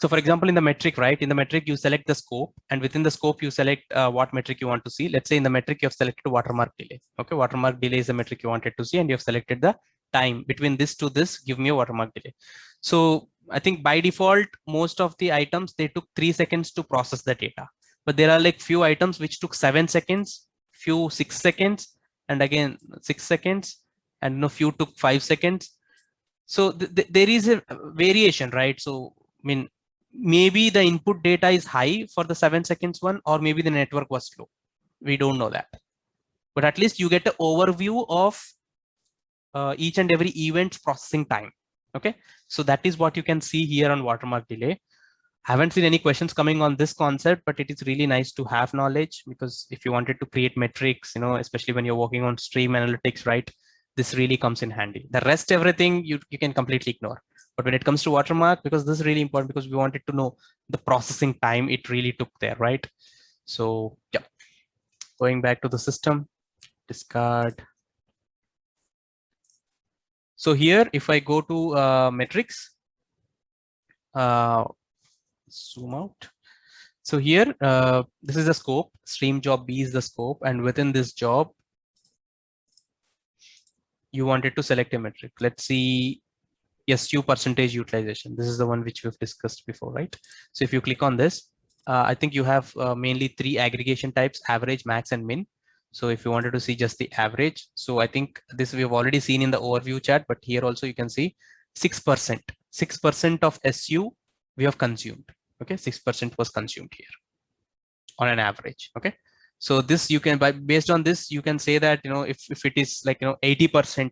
So for example, in the metric, right? In the metric, you select the scope, and within the scope, you select what metric you want to see. Let's say in the metric, you have selected watermark delay. Okay, watermark delay is the metric you wanted to see, and you have selected the time between this to this. Give me a watermark delay. So I think by default, most of the items, they took 3 seconds to process the data, but there are like few items which took 7 seconds, few 6 seconds, and again 6 seconds, and no few took 5 seconds. So there is a variation, right? So I mean, maybe the input data is high for the 7 seconds one, or maybe the network was slow. We don't know that, but at least you get an overview of each and every event's processing time. Okay, so that is what you can see here on watermark delay. Haven't seen any questions coming on this concept, but it is really nice to have knowledge, because if you wanted to create metrics, you know, especially when you're working on stream analytics, right, this really comes in handy. The rest, everything you can completely ignore. But when it comes to watermark, because this is really important, because we wanted to know the processing time it really took there, right? So yeah, going back to the system, discard. So here, if I go to metrics, zoom out. So here, this is the scope. Stream job B is the scope, and within this job, you wanted to select a metric. Let's see, SU percentage utilization. This is the one which we've discussed before, right? So if you click on this, I think you have mainly 3 aggregation types: average, max, and min. So if you wanted to see just the average, so I think this we've already seen in the overview chat, but here also you can see 6%. 6% of SU we have consumed. Okay, 6% was consumed here on an average. Okay, so this you can, based on this, you can say that, you know, if it is like, you know, 80%,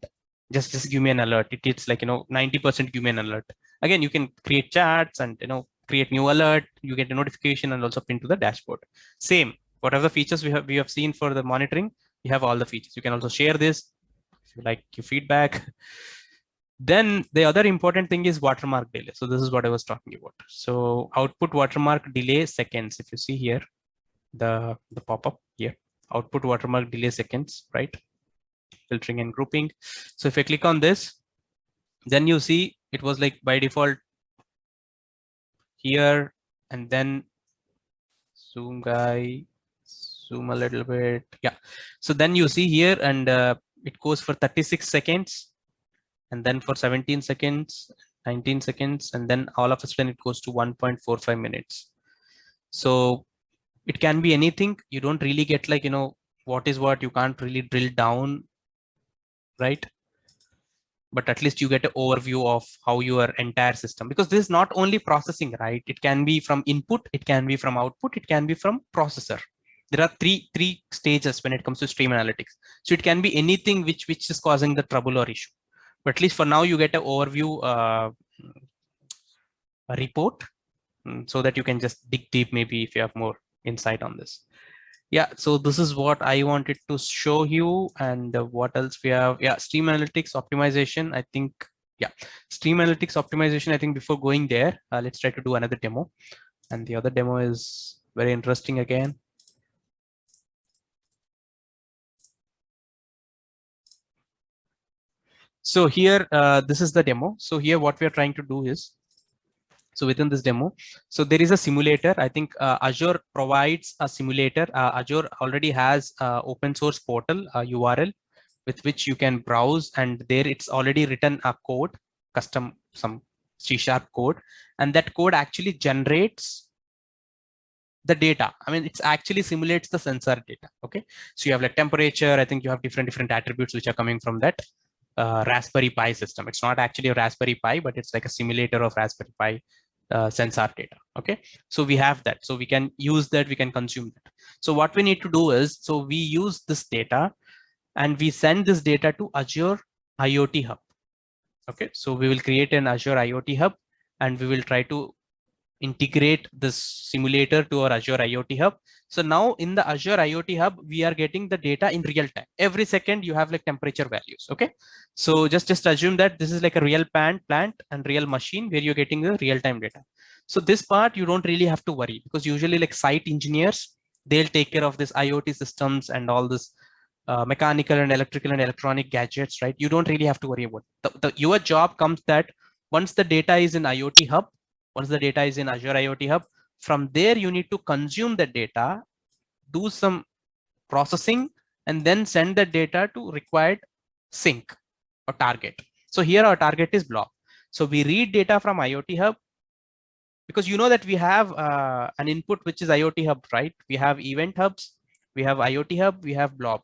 just give me an alert. It's like, you know, 90%, give me an alert. Again, you can create chats and, you know, create new alert. You get a notification and also pin to the dashboard. Same, whatever the features we have seen for the monitoring, you have all the features. You can also share this if you like your feedback. Then the other important thing is watermark delay. So this is what I was talking about. So output watermark delay seconds. If you see here, the pop-up here, output watermark delay seconds, right? Filtering and grouping. So if I click on this, then you see it was like by default here, and then zoom guy, zoom a little bit. Yeah. So then you see here, and it goes for 36 seconds, and then for 17 seconds, 19 seconds, and then all of a sudden it goes to 1.45 minutes. So it can be anything. You don't really get like, you know, what is what. You can't really drill down, right? But at least you get an overview of how your entire system, because this is not only processing, right? It can be from input, it can be from output, it can be from processor. There are three stages when it comes to stream analytics. So it can be anything which is causing the trouble or issue. But at least for now, you get an overview a report, so that you can just dig deep, maybe if you have more insight on this. Yeah, so this is what I wanted to show you. And what else we have? Yeah, stream analytics optimization. I think, yeah, stream analytics optimization. I think before going there, let's try to do another demo. And the other demo is very interesting again. So here, this is the demo. So here, what we are trying to do is, so within this demo, so there is a simulator. I think Azure provides a simulator. Azure already has open source portal URL with which you can browse, and there it's already written a code, custom, some C# code, and that code actually generates the data. I mean, it's actually simulates the sensor data. Okay, so you have like temperature. I think you have different attributes which are coming from that Raspberry Pi system. It's not actually a Raspberry Pi, but it's like a simulator of Raspberry Pi sensor data. Okay, so we have that, so we can use that, we can consume that. So what we need to do is, so we use this data and we send this data to Azure IoT Hub. Okay, so we will create an Azure IoT Hub, and we will try to integrate this simulator to our Azure IoT Hub. So now in the Azure IoT Hub, we are getting the data in real time. Every second you have like temperature values. Okay, so just assume that this is like a real plant and real machine where you're getting the real time data. So this part you don't really have to worry, because usually like site engineers, they'll take care of this IoT systems and all this mechanical and electrical and electronic gadgets, right? You don't really have to worry about your job comes that once the data is in IoT Hub, once the data is in Azure IoT Hub, from there you need to consume the data, do some processing, and then send the data to required sink or target. So here our target is blob. So we read data from IoT Hub, because you know that we have an input which is IoT Hub, right? We have event hubs, we have IoT Hub, we have blob.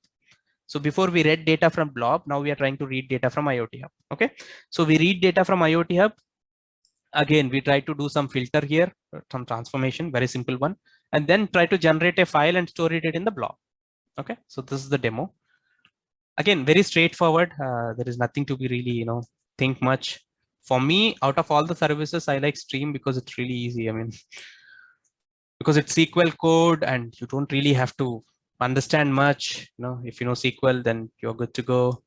So before we read data from blob, now we are trying to read data from IoT Hub. Okay, so we read data from IoT Hub. Again, we try to do some filter here, some transformation, very simple one, and then try to generate a file and store it in the blob. Okay, so this is the demo. Again, very straightforward. There is nothing to be really, think much. For me, out of all the services, I like Stream because it's really easy. I mean, because it's SQL code and you don't really have to understand much. If you know SQL, then you're good to go.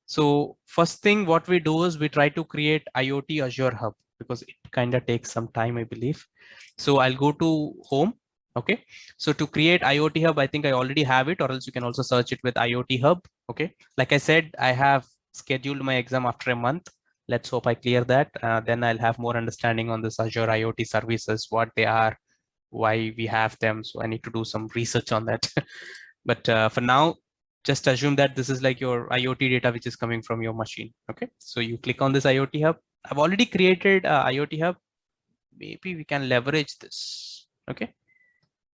So first thing, what we do is we try to create IoT Azure Hub, because it kind of takes some time, I believe. So I'll go to home. Okay, so to create IoT Hub, I think I already have it, or else you can also search it with IoT Hub. Okay, like I said, I have scheduled my exam after a month. Let's hope I clear that. Then I'll have more understanding on this Azure IoT services, what they are, why we have them. So I need to do some research on that. But for now, just assume that this is like your IoT data which is coming from your machine. Okay, so you click on this IoT Hub. I've already created a IoT Hub. Maybe we can leverage this. Okay,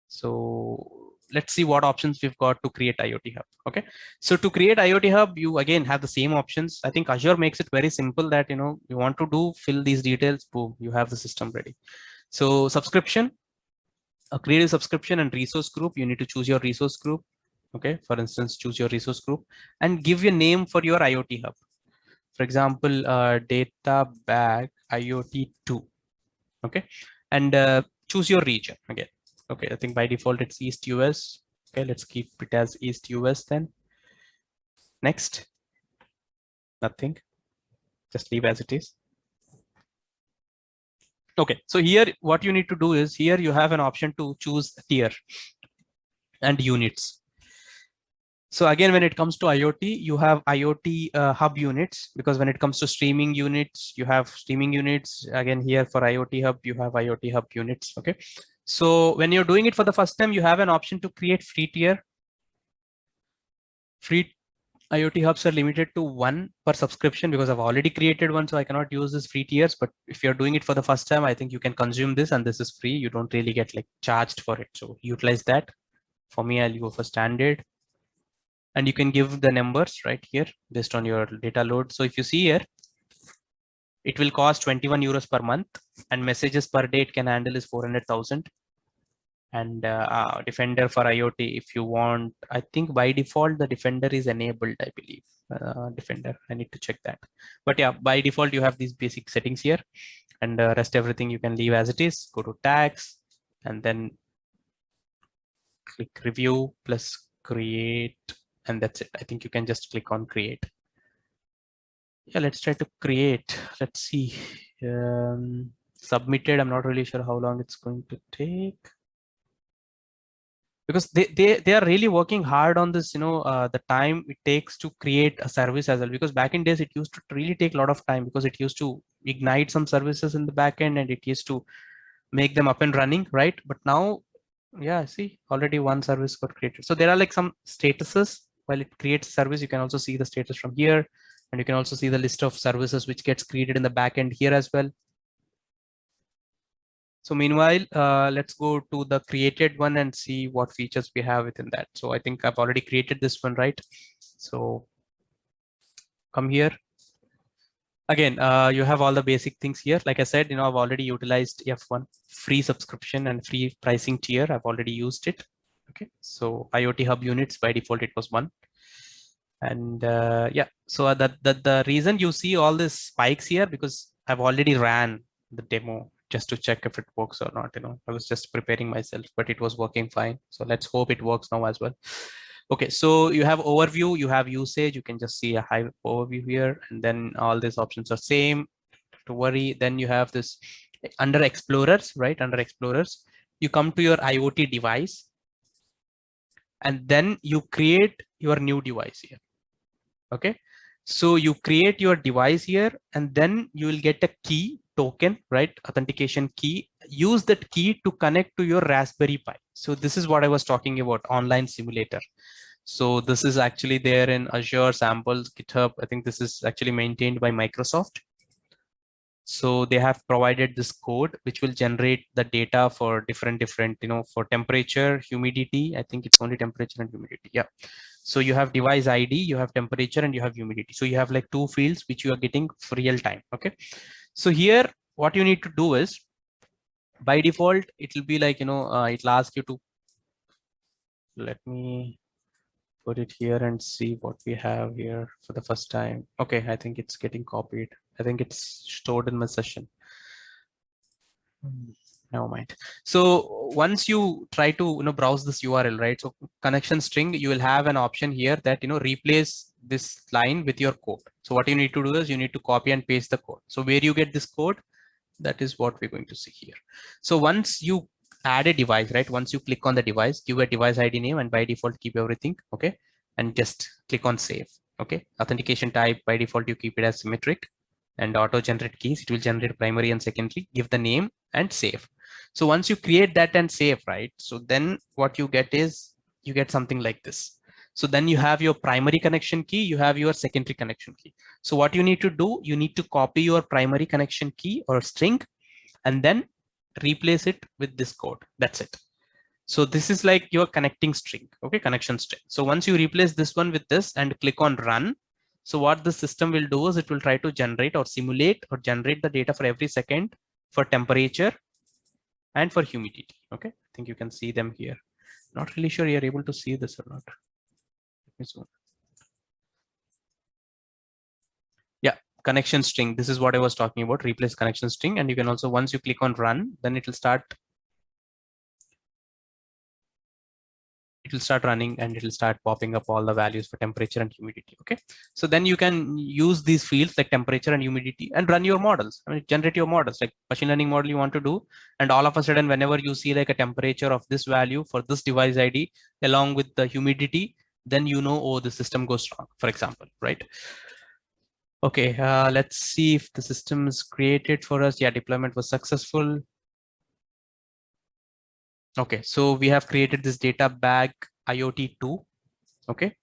so let's see what options we've got to create IoT Hub. Okay, so to create IoT Hub, you again have the same options. I think Azure makes it very simple that you want to do fill these details, boom, you have the system ready. So subscription, create a subscription, and resource group. You need to choose your resource group. Okay, for instance, choose your resource group and give your name for your IoT Hub. For example, data bag IoT 2. Okay, and choose your region again. Okay, I think by default it's East US. Okay, let's keep it as East US then. Next, nothing, just leave as it is. Okay, so here what you need to do is, here you have an option to choose tier and units. So again, when it comes to IoT, you have IoT hub units, because when it comes to streaming units, you have streaming units. Again, here for IoT hub, you have IoT hub units. Okay, so when you're doing it for the first time, you have an option to create free tier. Free IoT hubs are limited to 1 per subscription, because I've already created one, so I cannot use this free tiers. But if you're doing it for the first time, I think you can consume this, and this is free. You don't really get like charged for it. So utilize that. For me, I'll go for standard. And you can give the numbers right here based on your data load. So if you see here, it will cost 21 euros per month, and messages per day it can handle is 400,000. And Defender for IoT, if you want, I think by default the Defender is enabled, I believe. Defender, I need to check that. But yeah, by default you have these basic settings here, and rest everything you can leave as it is. Go to tags and then click review plus create. And that's it. I think you can just click on create. Yeah, let's try to create. Let's see. Submitted. I'm not really sure how long it's going to take, because they are really working hard on this. The time it takes to create a service as well. Because back in days, it used to really take a lot of time, because it used to ignite some services in the back end and it used to make them up and running, right? But now, yeah, see, already one service got created. So there are like some statuses. While it creates a service, you can also see the status from here, and you can also see the list of services which gets created in the backend here as well. So meanwhile, let's go to the created one and see what features we have within that. So I think I've already created this one, right? So come here. Again, you have all the basic things here. Like I said, I've already utilized F1 free subscription and free pricing tier. I've already used it. Okay, so IoT hub units by default it was 1. And yeah, so the reason you see all these spikes here, because I've already ran the demo just to check if it works or not. I was just preparing myself, but it was working fine. So let's hope it works now as well. Okay, so you have overview, you have usage. You can just see a high overview here, and then all these options are same. To worry. Then you have this under explorers, right? Under explorers, you come to your IoT device. and then you create your new device here. Okay, so you create your device here, and then you will get a key token, right? Authentication key. Use that key to connect to your Raspberry Pi. So this is what I was talking about, online simulator. So this is actually there in Azure samples, GitHub. I think this is actually maintained by Microsoft. So they have provided this code which will generate the data for different, for temperature, humidity. I think it's only temperature and humidity. Yeah. So you have device ID, you have temperature, and you have humidity. So you have like two fields which you are getting for real time. Okay. So here, what you need to do is, by default, it will be like, it'll ask you to, let me put it here and see what we have here for the first time. Okay, I think it's getting copied. I think it's stored in my session. Never mind. So once you try to browse this URL, right? So connection string, you will have an option here that replace this line with your code. So what you need to do is you need to copy and paste the code. So where you get this code, that is what we're going to see here. So once you add a device, right? Once you click on the device, give a device ID name, and by default keep everything. Okay, and just click on save. Okay, authentication type, by default you keep it as symmetric, and auto generate keys, it will generate primary and secondary. Give the name and save. So once you create that and save, right? So then what you get is you get something like this. So then you have your primary connection key, you have your secondary connection key. So what you need to do, you need to copy your primary connection key or string and then replace it with this code. That's it. So this is like your connecting string, okay, connection string. So once you replace this one with this and click on run, so what the system will do is it will try to generate or simulate or generate the data for every second for temperature and for humidity. Okay, I think you can see them here. Not really sure you're able to see this or not. Let me zoom. Yeah, connection string. This is what I was talking about, replace connection string. And you can also, once you click on run, then it will start running and it will start popping up all the values for temperature and humidity. Okay, so then you can use these fields like temperature and humidity and run your models. I mean, generate your models like machine learning model you want to do, and all of a sudden whenever you see like a temperature of this value for this device ID along with the humidity, then oh, the system goes wrong, for example, right? Okay, let's see if the system is created for us. Yeah, deployment was successful. Okay, so we have created this data bag IoT2. Okay,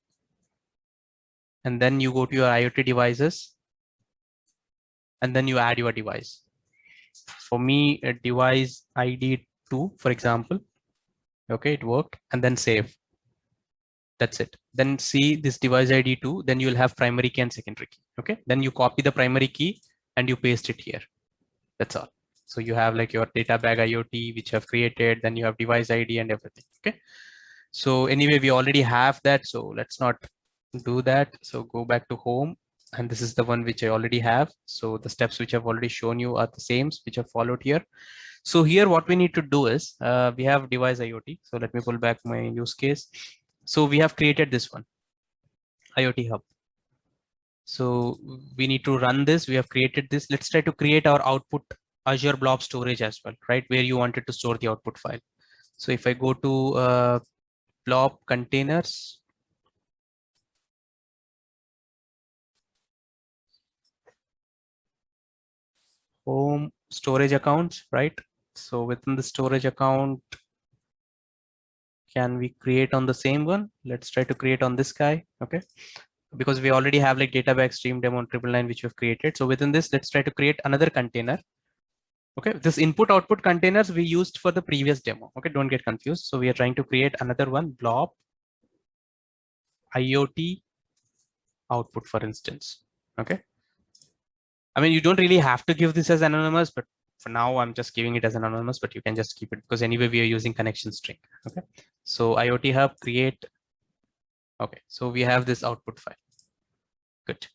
and then you go to your IoT devices and then you add your device. For me, a device ID 2, for example. Okay, it worked, and then save. That's it. Then see this device ID 2, then you'll have primary key and secondary key. Okay, then you copy the primary key and you paste it here. That's all. So you have like your data bag IoT, which you have created, then you have device ID and everything. Okay, so anyway, we already have that, so let's not do that. So go back to home, and this is the one which I already have. So the steps which I've already shown you are the same which I've followed here. So here what we need to do is we have device IoT. So let me pull back my use case. So we have created this one, IoT hub. So we need to run this. We have created this. Let's try to create our output Azure blob storage as well, right? Where you wanted to store the output file. So if I go to blob containers, home, storage accounts, right? So within the storage account, can we create on the same one? Let's try to create on this guy. Okay, because we already have like database stream demo 999 which we've created. So within this, let's try to create another container. Okay, this input output containers we used for the previous demo. Okay, don't get confused. So we are trying to create another one, blob IoT output, for instance. Okay, I mean, you don't really have to give this as anonymous, but for now I'm just giving it as anonymous, but you can just keep it because anyway we are using connection string. Okay, so IoT hub create. Okay, so we have this output file. Good.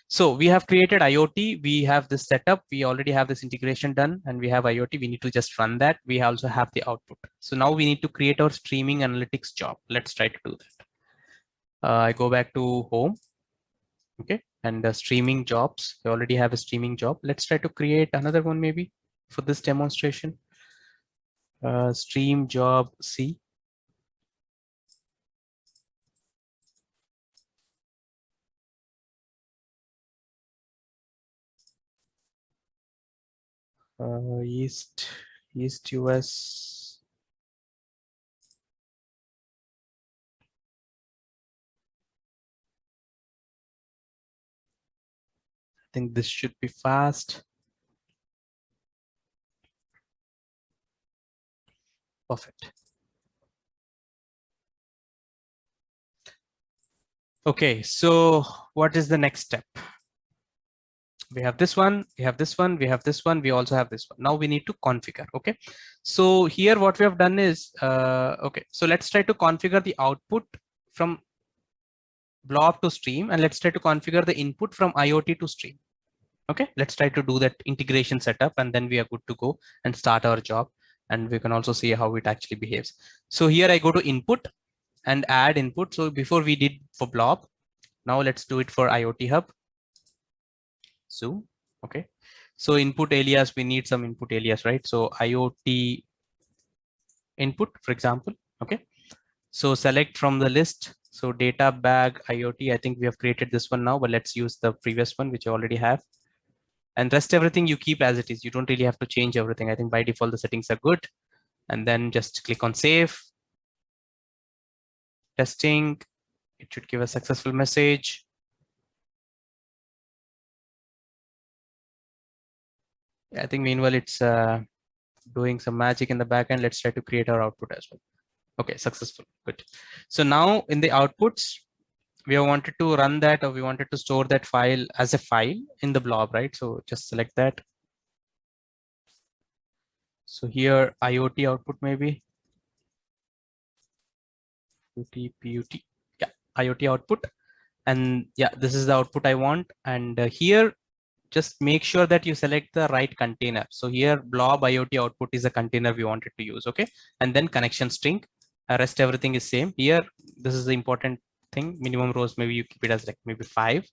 So we have created IoT. We have this setup. We already have this integration done, and we have IoT. We need to just run that. We also have the output. So now we need to create our streaming analytics job. Let's try to do that. I go back to home. Okay, and the streaming jobs. We already have a streaming job. Let's try to create another one maybe for this demonstration. Stream job C. East US. I think this should be fast. Perfect. Okay, so what is the next step? We have this one, we have this one, we have this one, we also have this one. Now we need to configure. Okay, so here what we have done is okay, so let's try to configure the output from blob to stream, and let's try to configure the input from IoT to stream. Okay, let's try to do that integration setup, and then we are good to go and start our job, and we can also see how it actually behaves. So here I go to input and add input. So before we did for blob, now let's do it for IoT hub. So okay, so input alias, we need some input alias, right? So IoT input, for example. Okay, so select from the list. So data bag IoT, I think we have created this one now, but let's use the previous one which I already have. And rest everything you keep as it is. You don't really have to change everything. I think by default the settings are good. And then just click on save. Testing. It should give a successful message. I think meanwhile it's doing some magic in the backend. Let's try to create our output as well. Okay, successful. Good. So now in the outputs, we wanted to run that, or we wanted to store that file as a file in the blob, right? So just select that. So here IoT output maybe. PUT. Yeah, IoT output. And yeah, this is the output I want. And here, just make sure that you select the right container. So here blob IoT output is a container we wanted to use. Okay, and then connection string. Rest everything is same. Here, this is the important thing. Minimum rows, maybe you keep it as like maybe 5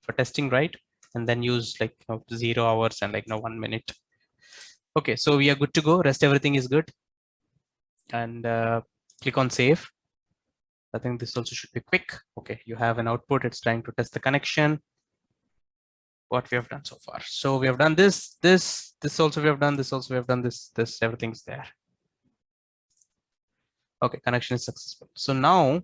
for testing, right? And then use like 0 hours and like 1 minute. Okay, so we are good to go. Rest everything is good. And click on save. I think this also should be quick. Okay, you have an output. It's trying to test the connection. What we have done so far. So we have done this also we have done, this also we have done, this, everything's there. Okay, connection is successful. So now,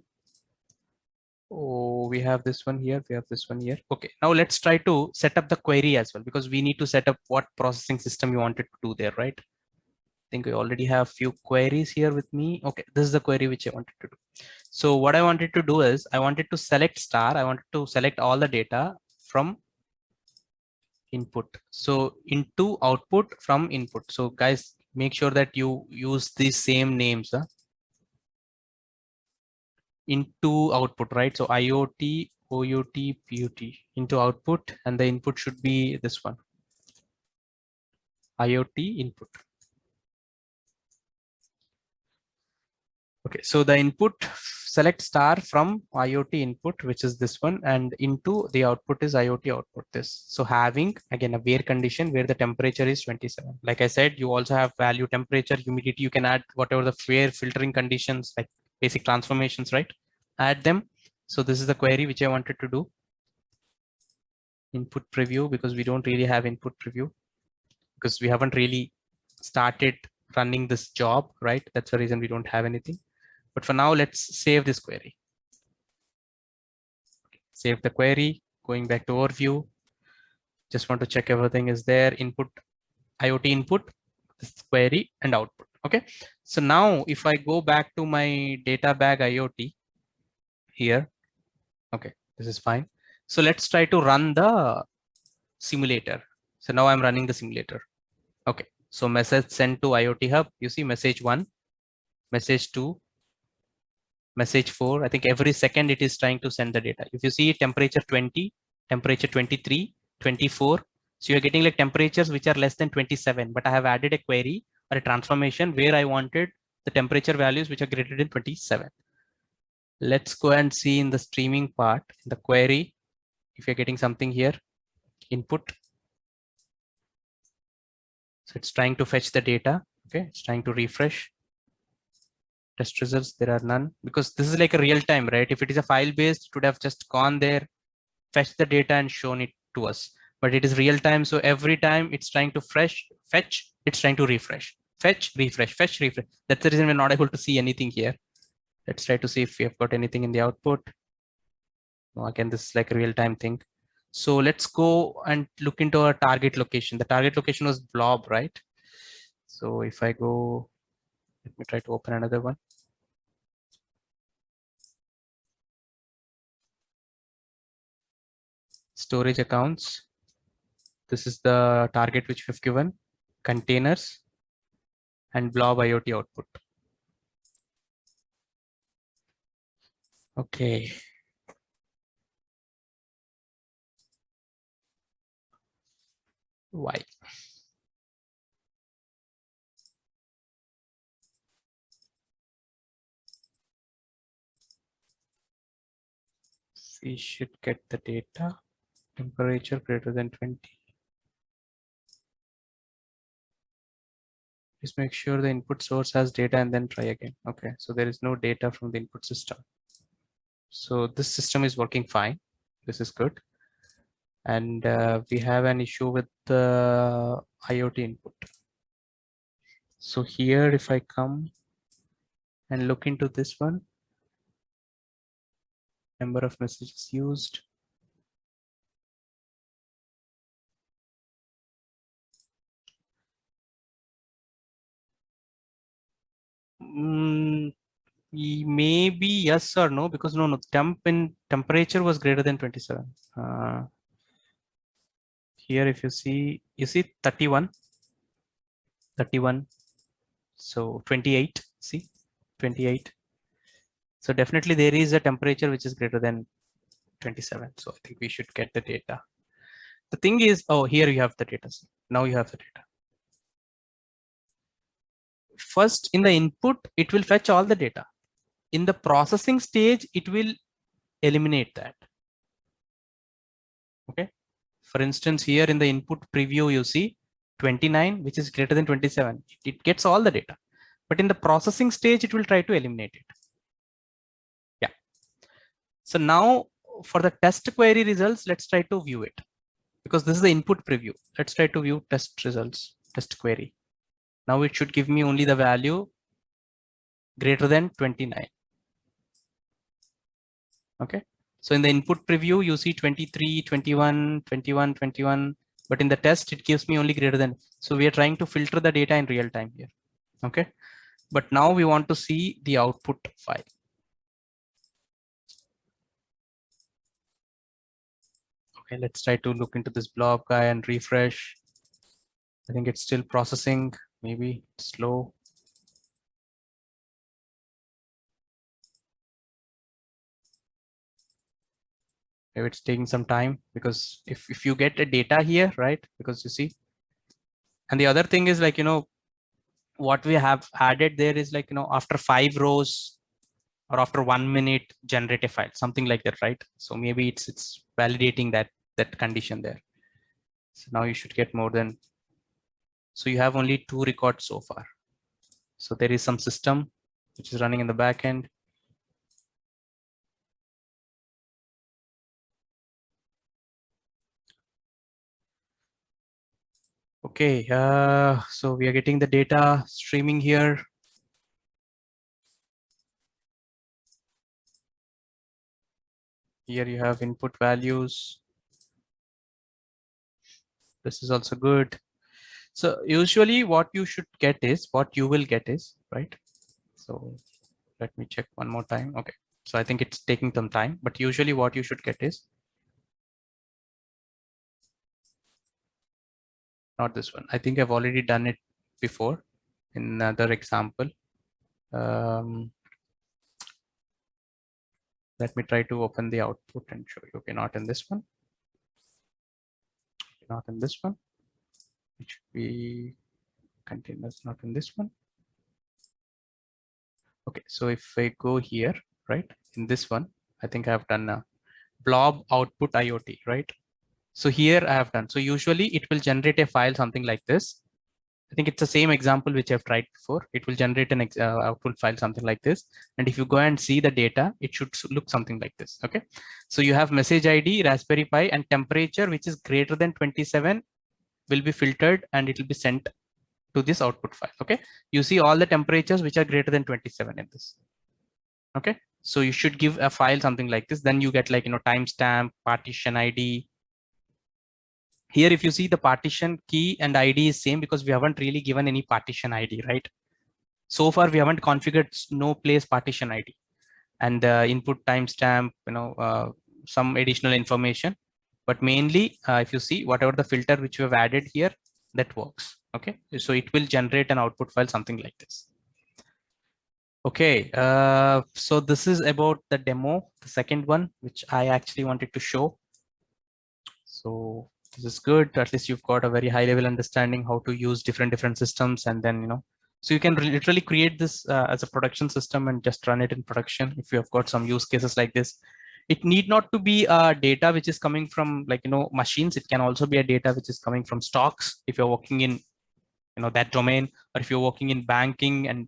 oh, we have this one here, we have this one here. Okay, now let's try to set up the query as well, because we need to set up what processing system you wanted to do there, right? I think we already have few queries here with me. Okay, this is the query which I wanted to do. So what I wanted to do is I wanted to select star. I wanted to select all the data from input. So into output from input. So guys, make sure that you use these same names into output, right? So IoT, OUT, PUT into output, and the input should be this one, IoT input. Okay, so the input, select star from IoT input, which is this one, and into the output is IoT output this. So having again a where condition where the temperature is 27. Like I said, you also have value temperature, humidity. You can add whatever the where filtering conditions, like basic transformations, right? Add them. So this is the query which I wanted to do. Input preview, because we don't really have input preview because we haven't really started running this job, right? That's the reason we don't have anything. But for now, let's save this query. Save the query, going back to overview. Just want to check everything is there. Input, IoT input, this query and output. Okay. So now if I go back to my data bag IoT here, okay, this is fine. So let's try to run the simulator. So now I'm running the simulator. Okay. So message sent to IoT hub. You see message 1, message 2, message 4. I think every second it is trying to send the data. If you see temperature 20, temperature 23, 24. So you're getting like temperatures which are less than 27, but I have added a query or a transformation where I wanted the temperature values which are greater than 27. Let's go and see in the streaming part, in the query, if you're getting something here, input. So it's trying to fetch the data. Okay, it's trying to refresh. Test results, there are none, because this is like a real time, right? If it is a file based, it would have just gone there, fetched the data and shown it to us, but it is real time. So every time it's trying to Fetch, it's trying to refresh. Fetch, refresh, fetch, refresh. That's the reason we're not able to see anything here. Let's try to see if we have got anything in the output. No, again, this is like a real-time thing. So let's go and look into our target location. The target location was blob, right? So if I go, let me try to open another one. Storage accounts. This is the target which we've given. Containers and blob IoT output. Okay. Why? We should get the data. Temperature greater than 20. Just make sure the input source has data and then try again. Okay, so there is no data from the input system. So this system is working fine. This is good. And we have an issue with the IoT input. So here, if I come and look into this one, number of messages used. Maybe yes or no, because no, temperature was greater than 27. Here, if you see 31, 31. So 28, see 28. So definitely there is a temperature which is greater than 27. So I think we should get the data. The thing is, oh, here you have the data. Now you have the data. First, in the input, it will fetch all the data. In the processing stage, it will eliminate that. Okay. For instance, here in the input preview, you see 29, which is greater than 27. It gets all the data. But in the processing stage, it will try to eliminate it. Yeah. So now for the test query results, let's try to view it. Because this is the input preview. Let's try to view test results, test query. Now it should give me only the value greater than 29. Okay. So in the input preview, you see 23, 21, 21, 21, but in the test, it gives me only greater than. So we are trying to filter the data in real time here. Okay. But now we want to see the output file. Okay, let's try to look into this blob guy and refresh. I think it's still processing, maybe slow. Maybe it's taking some time, because if you get a data here, right? Because you see, and the other thing is like, what we have added there is like, after 5 rows or after 1 minute, generate a file, something like that, right? So maybe it's validating that condition there. So now you should get more than. So you have only 2 records so far. So there is some system which is running in the back end. Okay, so we are getting the data streaming here. Here you have input values. This is also good. So usually what you should get is, what you will get is, right? So let me check one more time. Okay, so I think it's taking some time, but usually what you should get is not this one. I think I've already done it before in another example. Let me try to open the output and show you. Okay, not in this one. Not in this one. It should be containers, not in this one. Okay, so if I go here, right, in this one, I think I have done a blob output IoT, right? So here I have done. So usually it will generate a file, something like this. I think it's the same example which I've tried before. It will generate an output file, something like this. And if you go and see the data, it should look something like this. Okay. So you have message ID, Raspberry Pi, and temperature, which is greater than 27, will be filtered and it will be sent to this output file. Okay, you see all the temperatures which are greater than 27 in this. Okay, so you should give a file something like this, then you get like, you know, timestamp, partition ID. Here if you see, the partition key and ID is same because we haven't really given any partition ID, right? So far we haven't configured no place partition ID, and the input timestamp, you know, some additional information. But mainly if you see, whatever the filter which we have added here, that works. Okay, so it will generate an output file something like this. Okay, so this is about the demo, the second one, which I actually wanted to show. So this is good. At least you've got a very high level understanding how to use different systems, and then, you know, so you can literally create this as a production system and just run it in production if you have got some use cases like this. It need not to be data which is coming from, like, you know, machines. It can also be a data which is coming from stocks if you're working in, you know, that domain, or if you're working in banking, and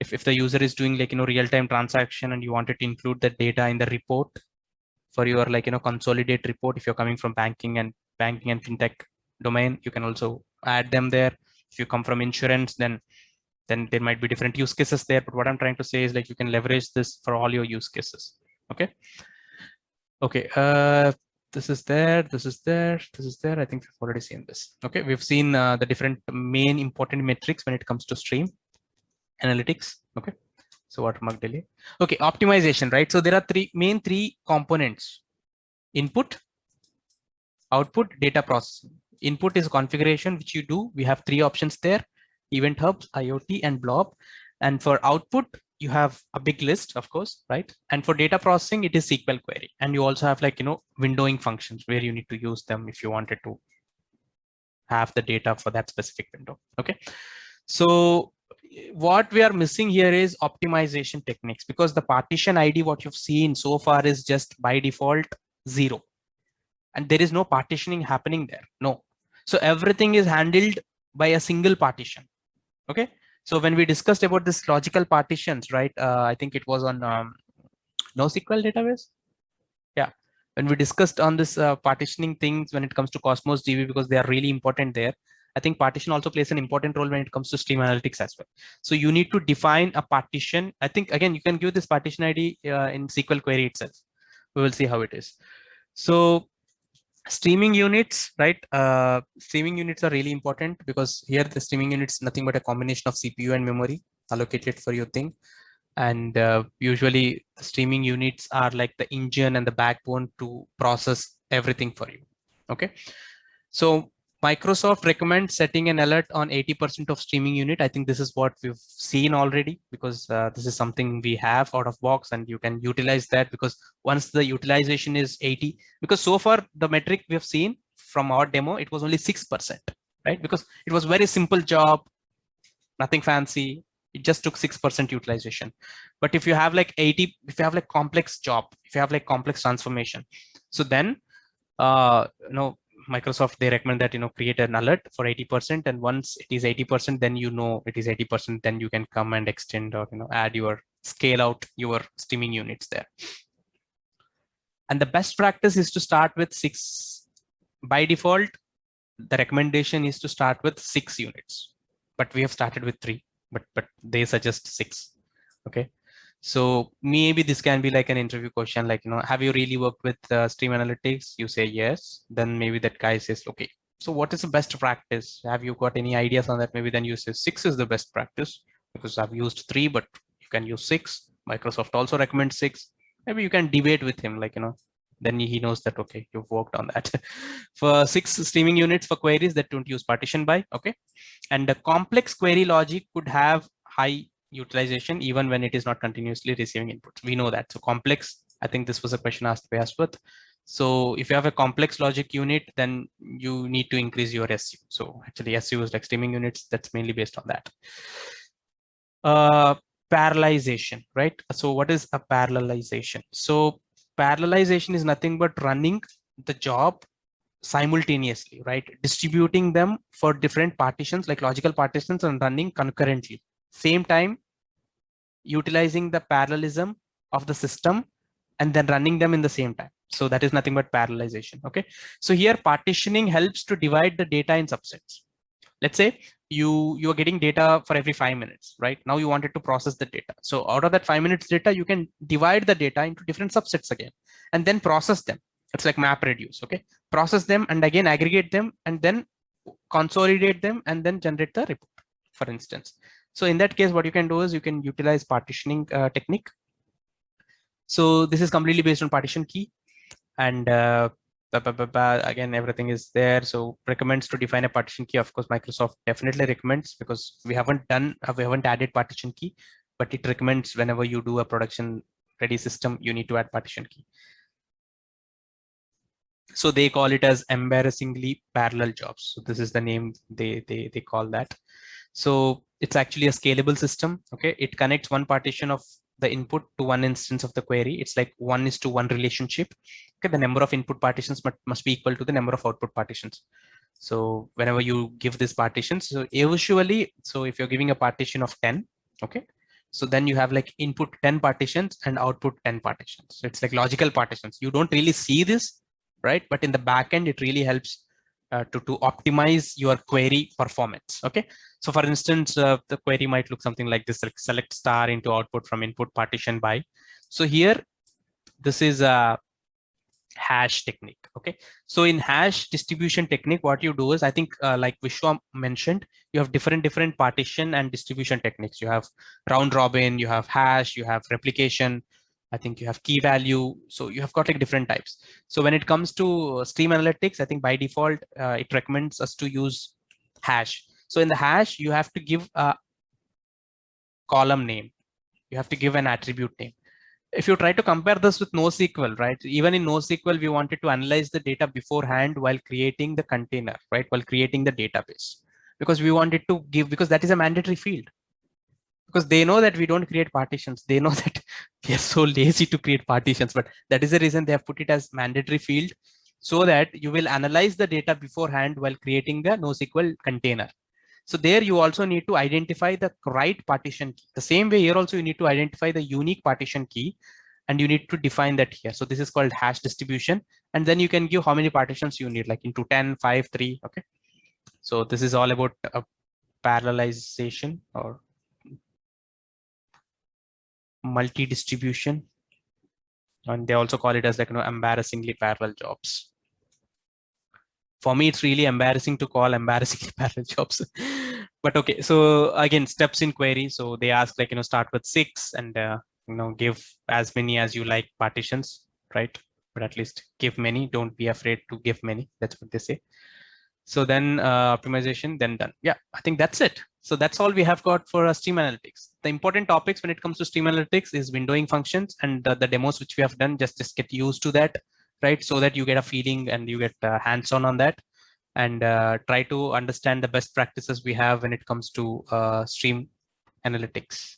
if the user is doing, like, you know, real-time transaction and you wanted to include that data in the report for your, like, you know, consolidate report. If you're coming from banking and fintech domain, you can also add them there. If you come from insurance, then there might be different use cases there. But what I'm trying to say is, like, you can leverage this for all your use cases. Okay. Okay. This is there. This is there. This is there. I think we've already seen this. Okay. We've seen the different main important metrics when it comes to stream analytics. Okay. So watermark delay. Okay. Optimization, right? So there are three components: input, output, data processing. Input is configuration, which you do. We have three options there: event hubs, IoT, and blob. And for output, you have a big list, of course, right? And for data processing, it is SQL query. And you also have, like, you know, windowing functions where you need to use them if you wanted to have the data for that specific window. Okay. So what we are missing here is optimization techniques, because the partition ID, what you've seen so far, is just by default 0. And there is no partitioning happening there. No. So everything is handled by a single partition. Okay. So when we discussed about this logical partitions, right? I think it was on NoSQL database. Yeah. When we discussed on this partitioning things when it comes to Cosmos DB, because they are really important there. I think partition also plays an important role when it comes to stream analytics as well. So you need to define a partition. I think, again, you can give this partition ID in SQL query itself. We will see how it is. So streaming units, right? Streaming units are really important, because here the streaming units nothing but a combination of CPU and memory allocated for your thing. And usually the streaming units are like the engine and the backbone to process everything for you. Okay. So Microsoft recommends setting an alert on 80% of streaming unit. I think this is what we've seen already, because this is something we have out of box, and you can utilize that, because once the utilization is 80, because so far the metric we have seen from our demo, it was only 6%, right? Because it was very simple job, nothing fancy. It just took 6% utilization. But if you have like 80, if you have like complex job, if you have like complex transformation, so then Microsoft, they recommend that, create an alert for 80%, and once it is 80%, then it is 80%, then you can come and extend or add your scale out your streaming units there. And the best practice is to start with 6. By default, the recommendation is to start with 6 units, but we have started with 3, but they suggest 6. Okay. So maybe this can be like an interview question, like, have you really worked with stream analytics? You say yes. Then maybe that guy says, okay, so what is the best practice? Have you got any ideas on that? Maybe then you say 6 is the best practice, because I've used 3, but you can use 6. Microsoft also recommends 6. Maybe you can debate with him, like, then he knows that, okay, you've worked on that. For 6 streaming units for queries that don't use partition by, okay. And the complex query logic could have high utilization even when it is not continuously receiving inputs. We know that. So complex, I think this was a question asked by Aswath. So if you have a complex logic unit, then you need to increase your SU. So actually SU is like streaming units. That's mainly based on that. Parallelization, right? So what is a parallelization? So parallelization is nothing but running the job simultaneously, right? Distributing them for different partitions, like logical partitions, and running concurrently. Same time, utilizing the parallelism of the system and then running them in the same time. So that is nothing but parallelization. Okay. So here partitioning helps to divide the data in subsets. let's say you are getting data for every 5 minutes, right? Now you wanted to process the data. So out of that 5 minutes data, you can divide the data into different subsets again, and then process them. It's like map reduce, okay? Process them and again aggregate them and then consolidate them and then generate the report, for instance. So in that case, what you can do is you can utilize partitioning technique. So this is completely based on partition key, and again, everything is there. So recommends to define a partition key. Of course, Microsoft definitely recommends, because we haven't added partition key, but it recommends whenever you do a production ready system, you need to add partition key. So they call it as embarrassingly parallel jobs. So this is the name they call that. So it's actually a scalable system. Okay, it connects one partition of the input to one instance of the query. It's like 1:1 relationship. Okay, the number of input partitions must be equal to the number of output partitions. So whenever you give this partitions, so usually, so if you're giving a partition of 10, okay, so then you have like input 10 partitions and output 10 partitions. So it's like logical partitions. You don't really see this, right? But in the backend, it really helps to optimize your query performance. Okay, so for instance, the query might look something like this: like select star into output from input partition by. So here, this is a hash technique. Okay, so in hash distribution technique, what you do is, I think like Vishwa mentioned, you have different partition and distribution techniques. You have round robin, you have hash, you have replication, I think you have key value. So you have got like different types. So when it comes to stream analytics, I think by default it recommends us to use hash. So in the hash, you have to give a column name, you have to give an attribute name. If you try to compare this with NoSQL, right? Even in NoSQL, we wanted to analyze the data beforehand while creating the container, right? While creating the database, because we wanted to give, because that is a mandatory field. Because they know that we don't create partitions. They know that we are so lazy to create partitions, but that is the reason they have put it as mandatory field, so that you will analyze the data beforehand while creating the NoSQL container. So there you also need to identify the right partition key. The same way here also you need to identify the unique partition key, and you need to define that here. So this is called hash distribution. And then you can give how many partitions you need, like into 10, 5, 3. Okay. So this is all about parallelization or multi-distribution. And they also call it as like, embarrassingly parallel jobs. For me, it's really embarrassing to call embarrassingly parallel jobs. But okay, so again, steps in query. So they ask like, start with 6 and, give as many as you like partitions, right? But at least give many. Don't be afraid to give many. That's what they say. So then optimization, then done. Yeah, I think that's it. So that's all we have got for stream analytics. The important topics when it comes to stream analytics is windowing functions, and the demos which we have done, just get used to that, right? So that you get a feeling and you get hands-on on that, and try to understand the best practices we have when it comes to stream analytics.